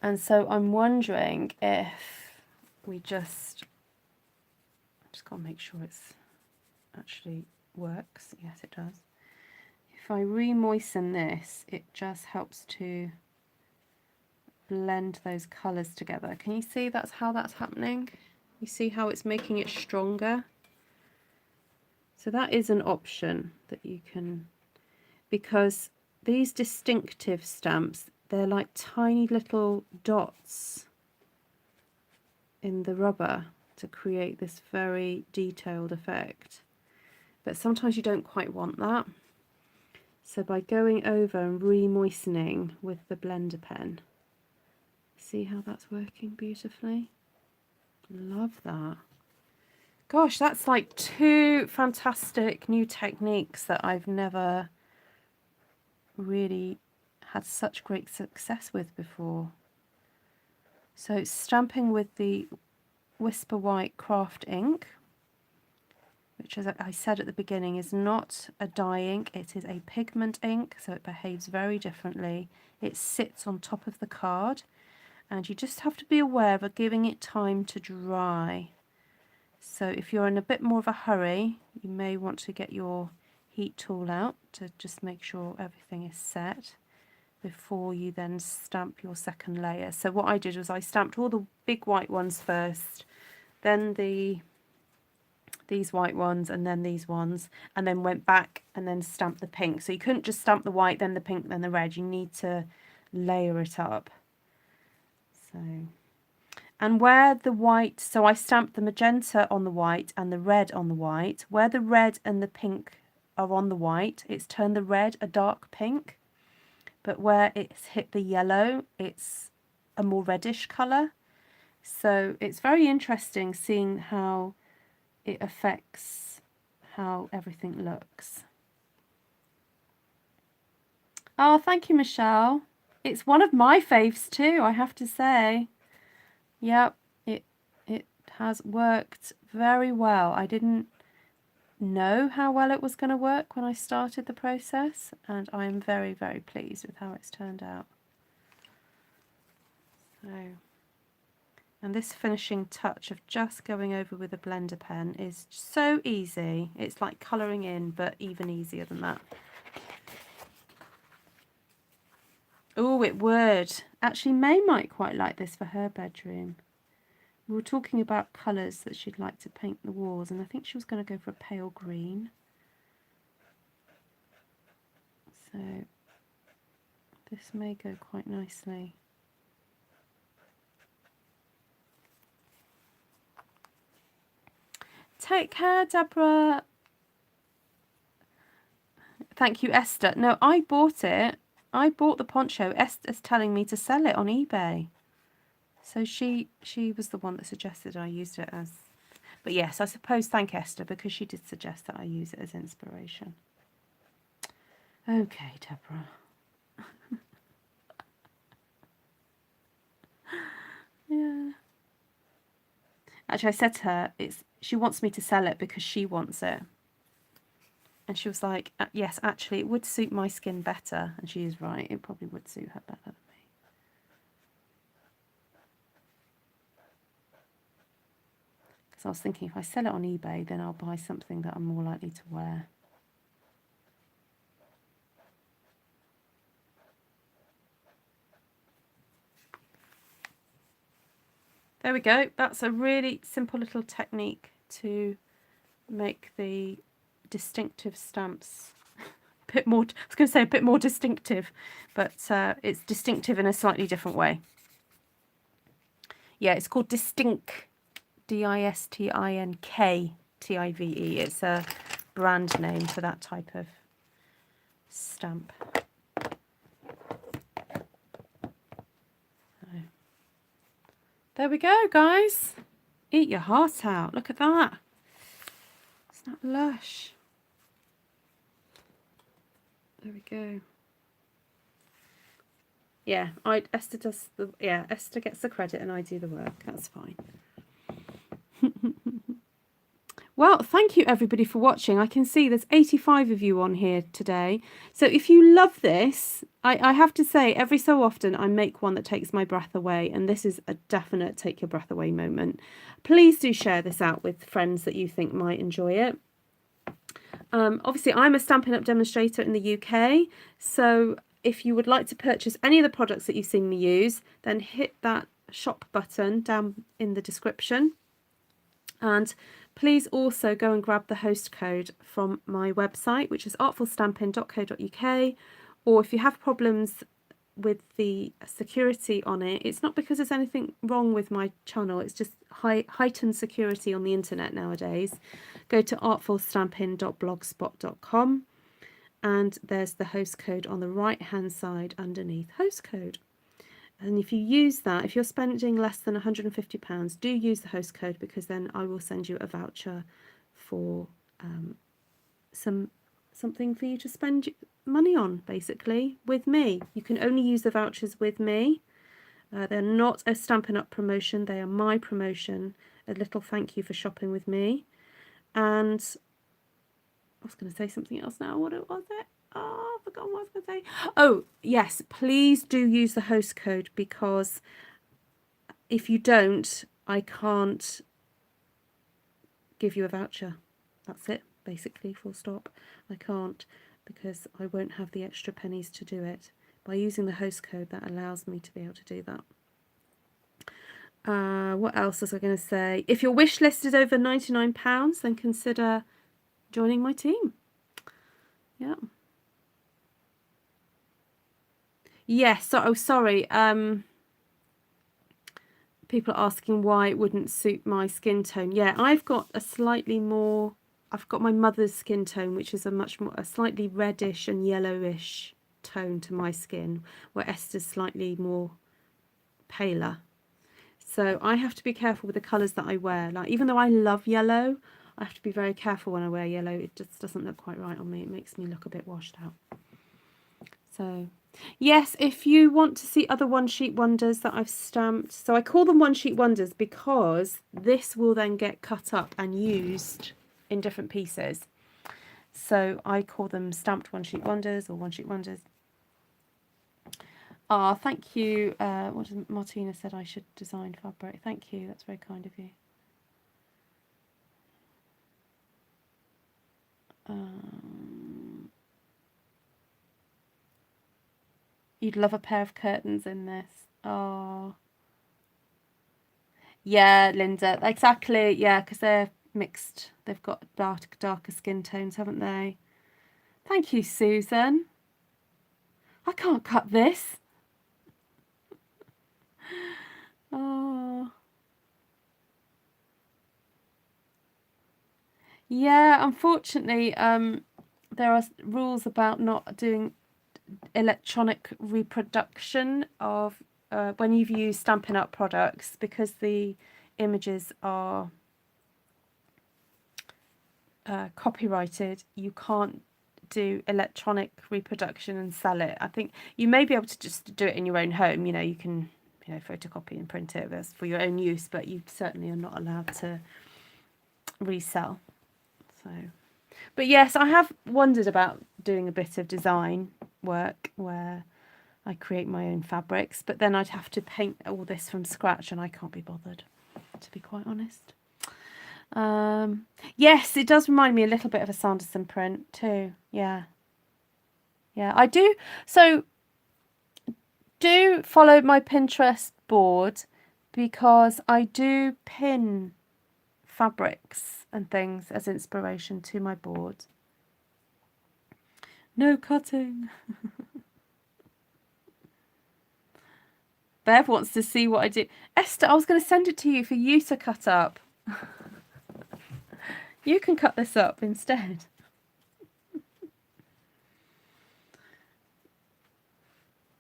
And so I'm wondering if we just gotta make sure it's actually works. Yes, it does. If I re-moisten this, it just helps to blend those colours together. Can you see how that's happening? You see how it's making it stronger? So that is an option that you can, because these distinctive stamps, they're like tiny little dots in the rubber to create this very detailed effect. But sometimes you don't quite want that. So by going over and re-moistening with the blender pen, see how that's working beautifully? Love that. Gosh, that's like 2 fantastic new techniques that I've never really had such great success with before. So stamping with the Whisper White craft ink, which, as I said at the beginning, is not a dye ink, it is a pigment ink, so it behaves very differently. It sits on top of the card, and you just have to be aware of giving it time to dry. So if you're in a bit more of a hurry, you may want to get your heat tool out to just make sure everything is set before you then stamp your second layer. So what I did was I stamped all the big white ones first, then these white ones, and then these ones, and then went back and then stamped the pink. So you couldn't just stamp the white, then the pink, then the red. You need to layer it up. So, and where the white, so I stamped the magenta on the white and the red on the white. Where the red and the pink are on the white, it's turned the red a dark pink. But where it's hit the yellow, it's a more reddish colour. So it's very interesting seeing how it affects how everything looks. Oh, thank you, Michelle. It's one of my faves too, I have to say. Yep, it has worked very well. I didn't know how well it was going to work when I started the process, and I am very, very pleased with how it's turned out. So, and this finishing touch of just going over with a blender pen is so easy. It's like colouring in, but even easier than that. Oh, it would. Actually, May might quite like this for her bedroom. We were talking about colours that she'd like to paint the walls, and I think she was going to go for a pale green. So this may go quite nicely. Take care, Deborah. Thank you, Esther. No, I bought it. I bought the poncho. Esther's telling me to sell it on eBay. So she was the one that suggested I used it as... But yes, I suppose thank Esther, because she did suggest that I use it as inspiration. Okay, Deborah. Yeah. Actually, I said to her, she wants me to sell it because she wants it. And she was like, yes, actually, it would suit my skin better. And she is right. It probably would suit her better than me. Because I was thinking, if I sell it on eBay, then I'll buy something that I'm more likely to wear. There we go. That's a really simple little technique to make the distinctive stamps bit more, I was going to say a bit more distinctive, but it's distinctive in a slightly different way. Yeah, it's called Distink, D-I-S-T-I-N-K-T-I-V-E. It's a brand name for that type of stamp. So, there we go, guys. Eat your heart out. Look at that. Isn't that lush? There we go. Yeah, Esther does the, yeah, Esther gets the credit and I do the work. That's fine. Well, thank you everybody for watching. I can see there's 85 of you on here today. So if you love this, I have to say every so often I make one that takes my breath away, and this is a definite take your breath away moment. Please do share this out with friends that you think might enjoy it. Obviously, I'm a Stampin' Up! Demonstrator in the UK, so if you would like to purchase any of the products that you've seen me use, then hit that shop button down in the description. And please also go and grab the host code from my website, which is artfulstampin.co.uk. Or if you have problems with the security on it, it's not because there's anything wrong with my channel, it's just heightened security on the internet nowadays. Go to artfulstampin.blogspot.com and there's the host code on the right hand side underneath host code. And if you use that, if you're spending less than £150, do use the host code, because then I will send you a voucher for something for you to spend money on, basically, with me. You can only use the vouchers with me. They're not a Stampin' Up! Promotion, they are my promotion. A little thank you for shopping with me. And I was going to say something else now. What was it? Oh, I've forgotten what I was going to say. Oh, yes, please do use the host code, because if you don't, I can't give you a voucher. That's it, basically, full stop. I can't, because I won't have the extra pennies to do it. By using the host code, that allows me to be able to do that. What else was I going to say? If your wish list is over £99, then consider joining my team. Yeah. Yes, so, oh, sorry. People are asking why it wouldn't suit my skin tone. Yeah, I've got a slightly more, I've got my mother's skin tone, which is a slightly reddish and yellowish tone to my skin, where Esther's slightly more paler. So I have to be careful with the colours that I wear. Like, even though I love yellow, I have to be very careful when I wear yellow. It just doesn't look quite right on me. It makes me look a bit washed out. So yes, if you want to see other one sheet wonders that I've stamped, so I call them one sheet wonders because this will then get cut up and used in different pieces. So I call them stamped one sheet wonders or one sheet wonders. Ah, thank you. What does Martina said I should design fabric? Thank you. That's very kind of you. You'd love a pair of curtains in this. Oh. Yeah, Linda, exactly. Yeah, because they're mixed. They've got darker skin tones, haven't they? Thank you, Susan. I can't cut this. Oh. Yeah, unfortunately, there are rules about not doing electronic reproduction of when you've used Stampin' Up! Products, because the images are copyrighted. You can't do electronic reproduction and sell it. I think you may be able to just do it in your own home. You know, you can, you know, photocopy and print it as for your own use, but you certainly are not allowed to resell. So, but yes, I have wondered about doing a bit of design work where I create my own fabrics, but then I'd have to paint all this from scratch, and I can't be bothered, to be quite honest. Yes, it does remind me a little bit of a Sanderson print too. Yeah, I do. So do follow my Pinterest board, because I do pin fabrics and things as inspiration to my board. No cutting. Bev wants to see what I do. Esther, I was going to send it to you for you to cut up. You can cut this up instead.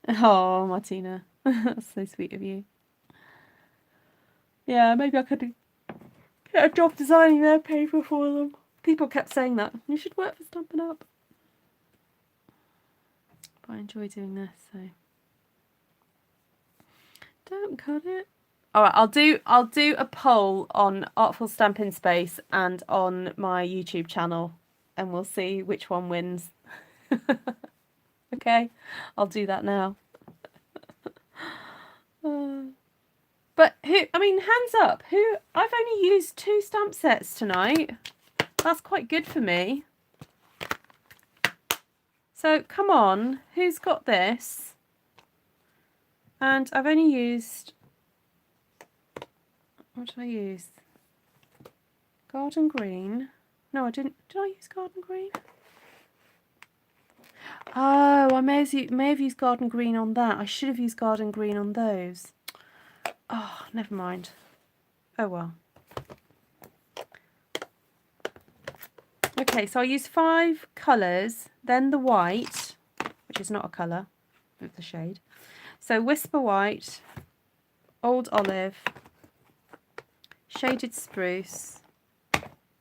Oh, Martina. That's so sweet of you. Yeah, maybe I could get a job designing their paper for them. People kept saying that. You should work for Stampin' Up. But I enjoy doing this, so don't cut it. Alright, I'll do a poll on Artful Stampin' Space and on my YouTube channel, and we'll see which one wins. Okay, I'll do that now. But who, I mean, hands up, who, I've only used 2 stamp sets tonight. That's quite good for me. So come on, who's got this? And I've only used, what did I use? Garden green. No, I didn't. Did I use garden green? Oh, I may have used garden green on that. I should have used garden green on those. Oh, never mind. Oh well. Okay, so I used 5 colours, then the white, which is not a colour, it's a shade. So Whisper White, Old Olive, Shaded Spruce.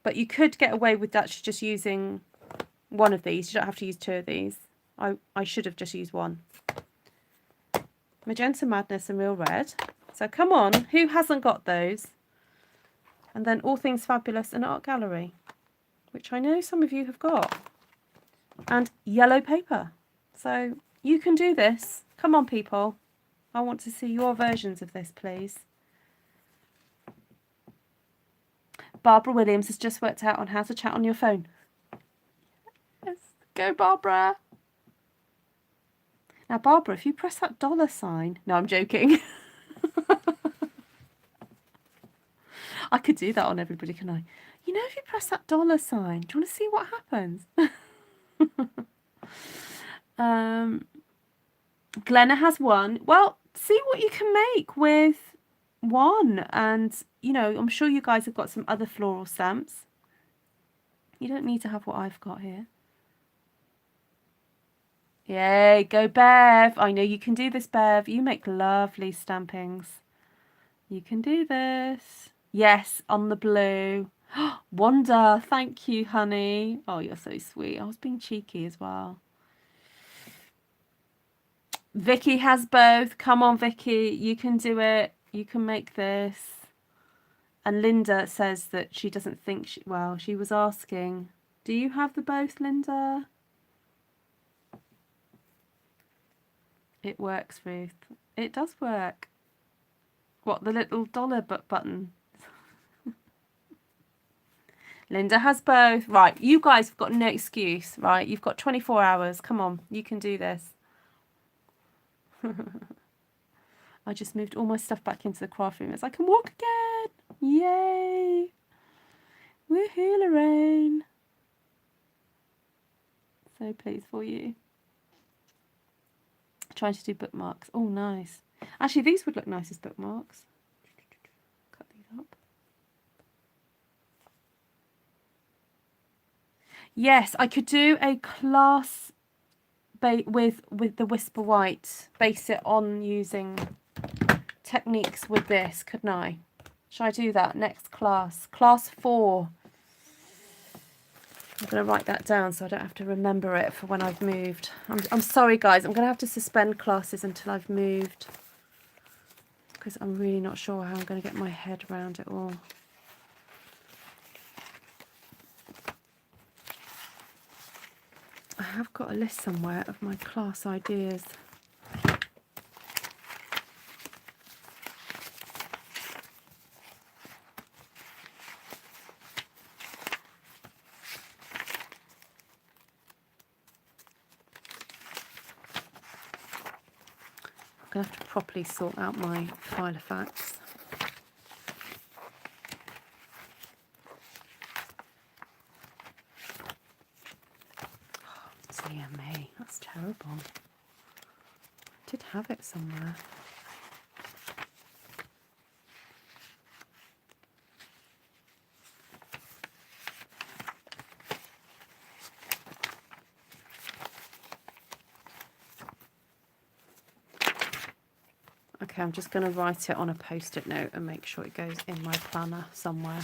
But you could get away with actually just using one of these. You don't have to use 2 of these. I should have just used 1. Magenta Madness and Real Red. So come on, who hasn't got those? And then All Things Fabulous and Art Gallery, which I know some of you have got. And yellow paper. So you can do this. Come on, people. I want to see your versions of this, please. Barbara Williams has just worked out on how to chat on your phone. Yes, go Barbara. Now, Barbara, if you press that $sign... No, I'm joking. I could do that on everybody, can I? You know, if you press that $sign, do you want to see what happens? Glenna has 1. Well, see what you can make with 1. And, you know, I'm sure you guys have got some other floral stamps. You don't need to have what I've got here. Yay, go Bev. I know you can do this, Bev. You make lovely stampings. You can do this. Yes, on the blue. Wanda, thank you, honey. Oh, you're so sweet. I was being cheeky as well. Vicky has both. Come on, Vicky. You can do it. You can make this. And Linda says that she doesn't think she... Well, she was asking. Do you have the both, Linda? It works, Ruth. It does work. What, the little dollar button? Linda has both. Right, you guys have got no excuse, right? You've got 24 hours. Come on, you can do this. I just moved all my stuff back into the craft room as I can walk again. Yay! Woohoo, Lorraine. So pleased for you. Trying to do bookmarks. Oh, nice. Actually, these would look nice as bookmarks. Cut these up. Yes, I could do a class with the Whisper White. Base it on using techniques with this, couldn't I? Shall I do that next class? Class 4. I'm going to write that down so I don't have to remember it for when I've moved. I'm sorry, guys. I'm going to have to suspend classes until I've moved, because I'm really not sure how I'm going to get my head around it all. I have got a list somewhere of my class ideas. I'm going to have to properly sort out my file of facts. Dear me. terrible. I did have it somewhere. Okay, I'm just going to write it on a post-it note and make sure it goes in my planner somewhere.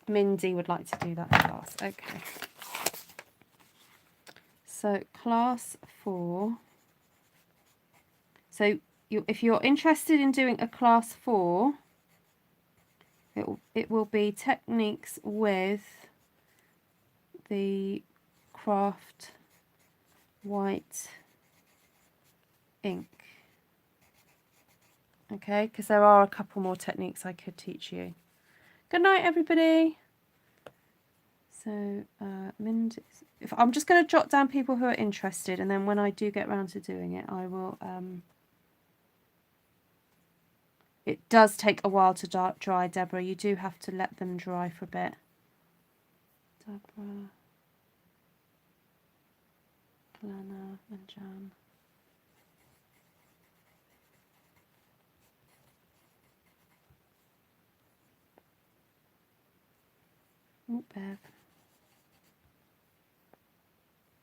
Mindy would like to do that class. Okay. So class 4. So if you're interested in doing a class 4, it will be techniques with the craft white ink. Okay, because there are a couple more techniques I could teach you. Good night, everybody. So, if I'm just going to jot down people who are interested, and then when I do get round to doing it, I will. It does take a while to dry, Deborah. You do have to let them dry for a bit. Deborah, Glenna, and Jan. Oh, Bev.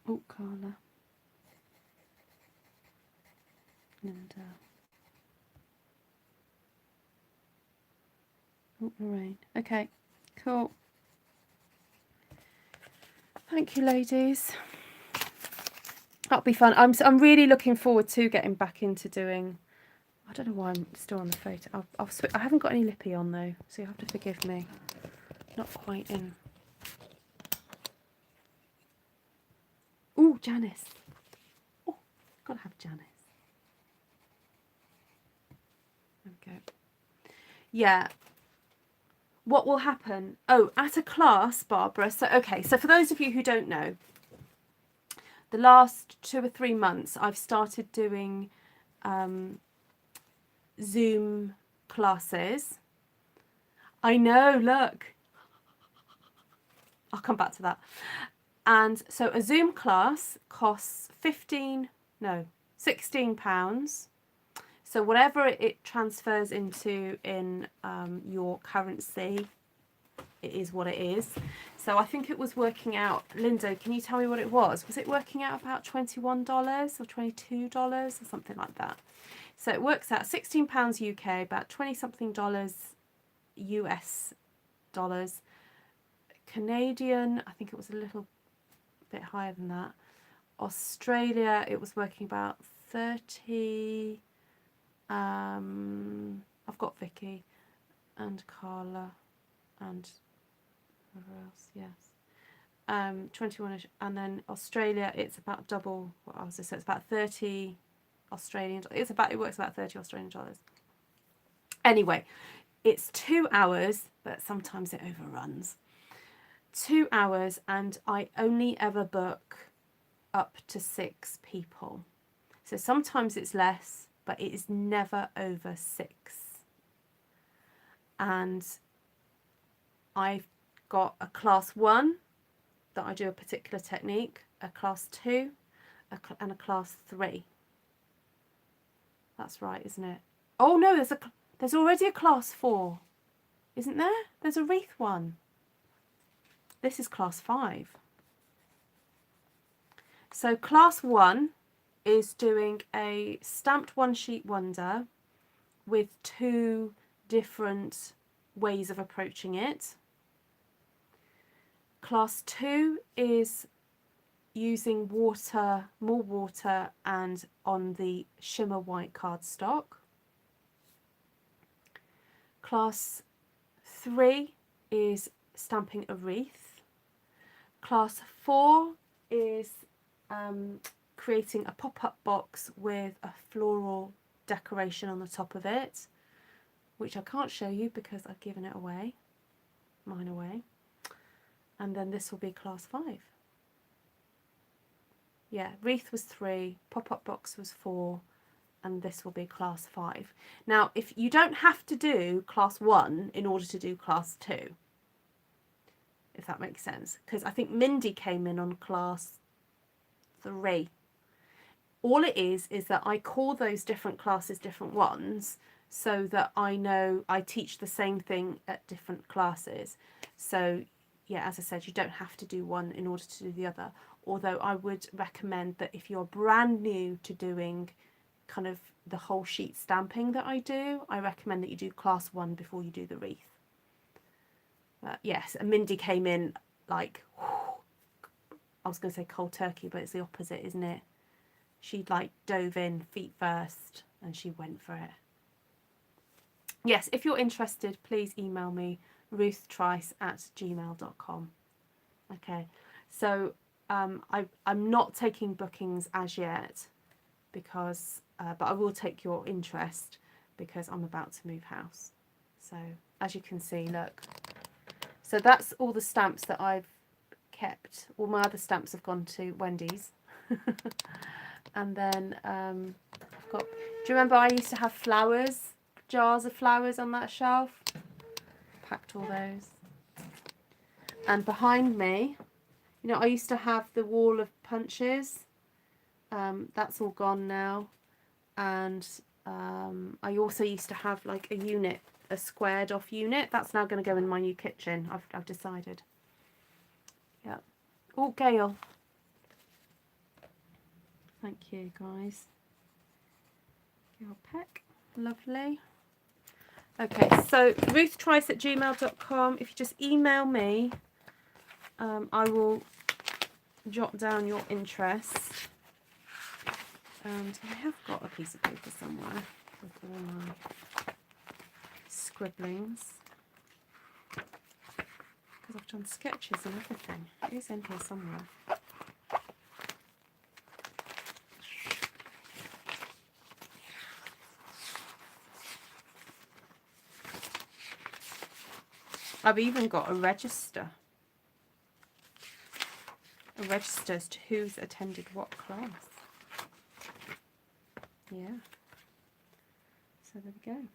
Oh, Carla. Linda. Oh, Lorraine. Okay, cool. Thank you, ladies. That'll be fun. I'm really looking forward to getting back into doing. I don't know why I'm still on the photo. I haven't got any lippy on though, so you have to forgive me. Not quite in. Ooh, Janice. Oh, gotta have Janice. There we go. Yeah. What will happen? Oh, at a class, Barbara. So, okay. So for those of you who don't know, the last 2 or 3 months, I've started doing Zoom classes. I know, look. I'll come back to that. And so a Zoom class costs £16. So whatever it transfers into in your currency, it is what it is. So I think it was working out. Linda, can you tell me what it was? Was it working out about $21 or $22 or something like that? So it works out £16 UK, about 20-something dollars US dollars. Canadian, I think it was a little bit higher than that. Australia, it was working about 30. I've got Vicky and Carla and whoever else, yes. 21ish, and then Australia, it's about double what I was just saying. It's about 30 Australian. It works about 30 Australian dollars. Anyway, it's 2 hours, but sometimes it overruns. 2 hours, and I only ever book up to 6 people. So sometimes it's less, but it is never over 6. And I've got a class 1 that I do a particular technique, a class 2, and a class 3. That's right, isn't it? Oh no, there's already a class 4, isn't there? There's a wreath one. This is class 5. So class 1 is doing a stamped one sheet wonder with 2 different ways of approaching it. Class 2 is using water, more water, and on the shimmer white cardstock. Class 3 is stamping a wreath. Class 4 is creating a pop-up box with a floral decoration on the top of it, which I can't show you because I've given it away, mine away. And then this will be class 5. Yeah, wreath was 3, pop-up box was 4, and this will be class 5. Now, if you don't have to do class 1 in order to do class 2, if that makes sense, because I think Mindy came in on class 3. All it is that I call those different classes different ones so that I know I teach the same thing at different classes. So yeah, as I said, you don't have to do one in order to do the other. Although I would recommend that if you're brand new to doing kind of the whole sheet stamping that I do, I recommend that you do class 1 before you do the wreath. Yes, and Mindy came in like, I was going to say cold turkey, but it's the opposite, isn't it? She like dove in feet first and she went for it. Yes, if you're interested, please email me, ruthtrice@gmail.com. Okay, so I'm not taking bookings as yet because, but I will take your interest because I'm about to move house. So as you can see, look. So that's all the stamps that I've kept. All my other stamps have gone to Wendy's. And then I've got, do you remember I used to have flowers, jars of flowers on that shelf? Packed all those. And behind me, you know, I used to have the wall of punches. That's all gone now. And I also used to have like a unit, a squared off unit. That's now going to go in my new kitchen. I've decided. Yeah. Oh, Gail. Thank you, guys. Gail Peck. Lovely. Okay, so ruthtrice@gmail.com. If you just email me, I will jot down your interest. And I have got a piece of paper somewhere with all my scribblings. Because I've done sketches and everything. It is in here somewhere. I've even got a register. A register as to who's attended what class. Yeah. So there we go.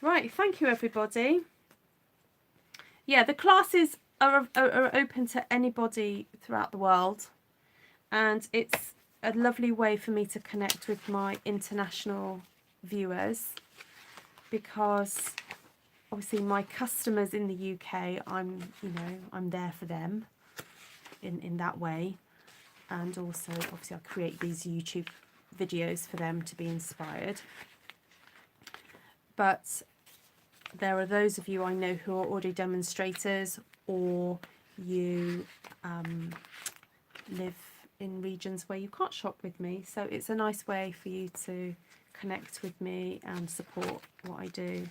Right, thank you everybody. Yeah, the classes are open to anybody throughout the world. And it's a lovely way for me to connect with my international viewers. Because obviously my customers in the UK, I'm there for them in that way. And also obviously I create these YouTube videos for them to be inspired. But there are those of you I know who are already demonstrators, or you live in regions where you can't shop with me. So it's a nice way for you to connect with me and support what I do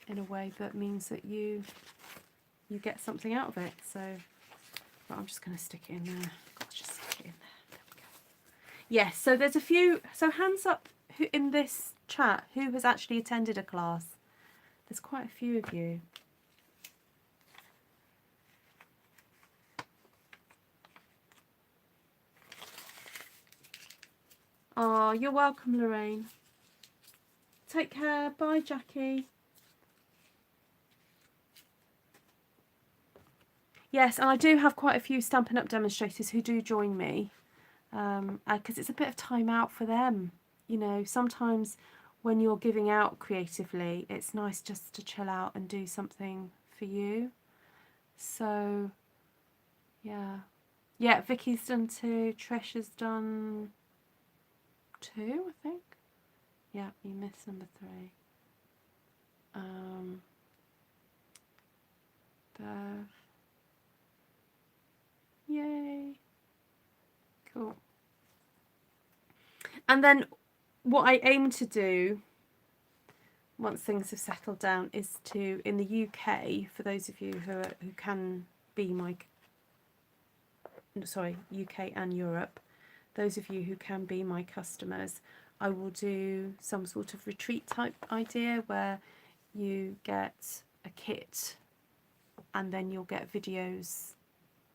in a way that means that you get something out of it. So right, I'm just going to stick it in there. Got to just stick it in there. There we go. Yes, so there's a few. So hands up who in this chat who has actually attended a class. There's quite a few of you. Oh, you're welcome, Lorraine. Take care. Bye, Jackie. Yes, and I do have quite a few Stampin' Up! Demonstrators who do join me because it's a bit of time out for them. You know, sometimes when you're giving out creatively, it's nice just to chill out and do something for you. So, yeah. Yeah, Vicky's done 2. Trish has done 2, I think. Yeah, you missed number 3. Bev. Yay. Cool. And then what I aim to do once things have settled down is to, in the UK, for those of you who can be my, sorry, UK and Europe, those of you who can be my customers, I will do some sort of retreat type idea where you get a kit and then you'll get videos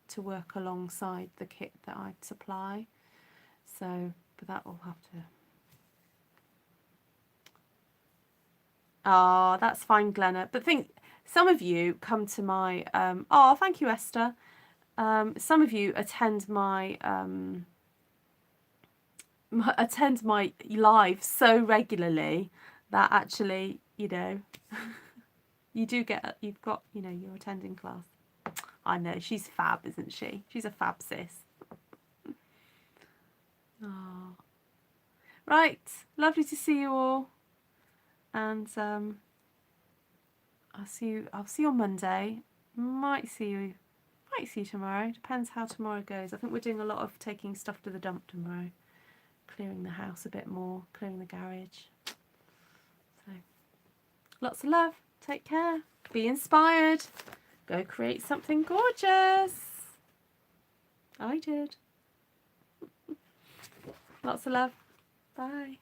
to work alongside the kit that I supply. So, but that will have to... Oh, that's fine, Glenna. But think, some of you come to my... oh, thank you, Esther. Some of you attend my live so regularly that actually, you know, you've got, you know, you're attending class. I know, she's fab, isn't she? She's a fab sis. Oh. Right, lovely to see you all. And I'll see you on Monday. Might see you tomorrow. Depends how tomorrow goes. I think we're doing a lot of taking stuff to the dump tomorrow. Clearing the house a bit more, clearing the garage. So, lots of love. Take care. Be inspired. Go create something gorgeous. I did. Lots of love. Bye.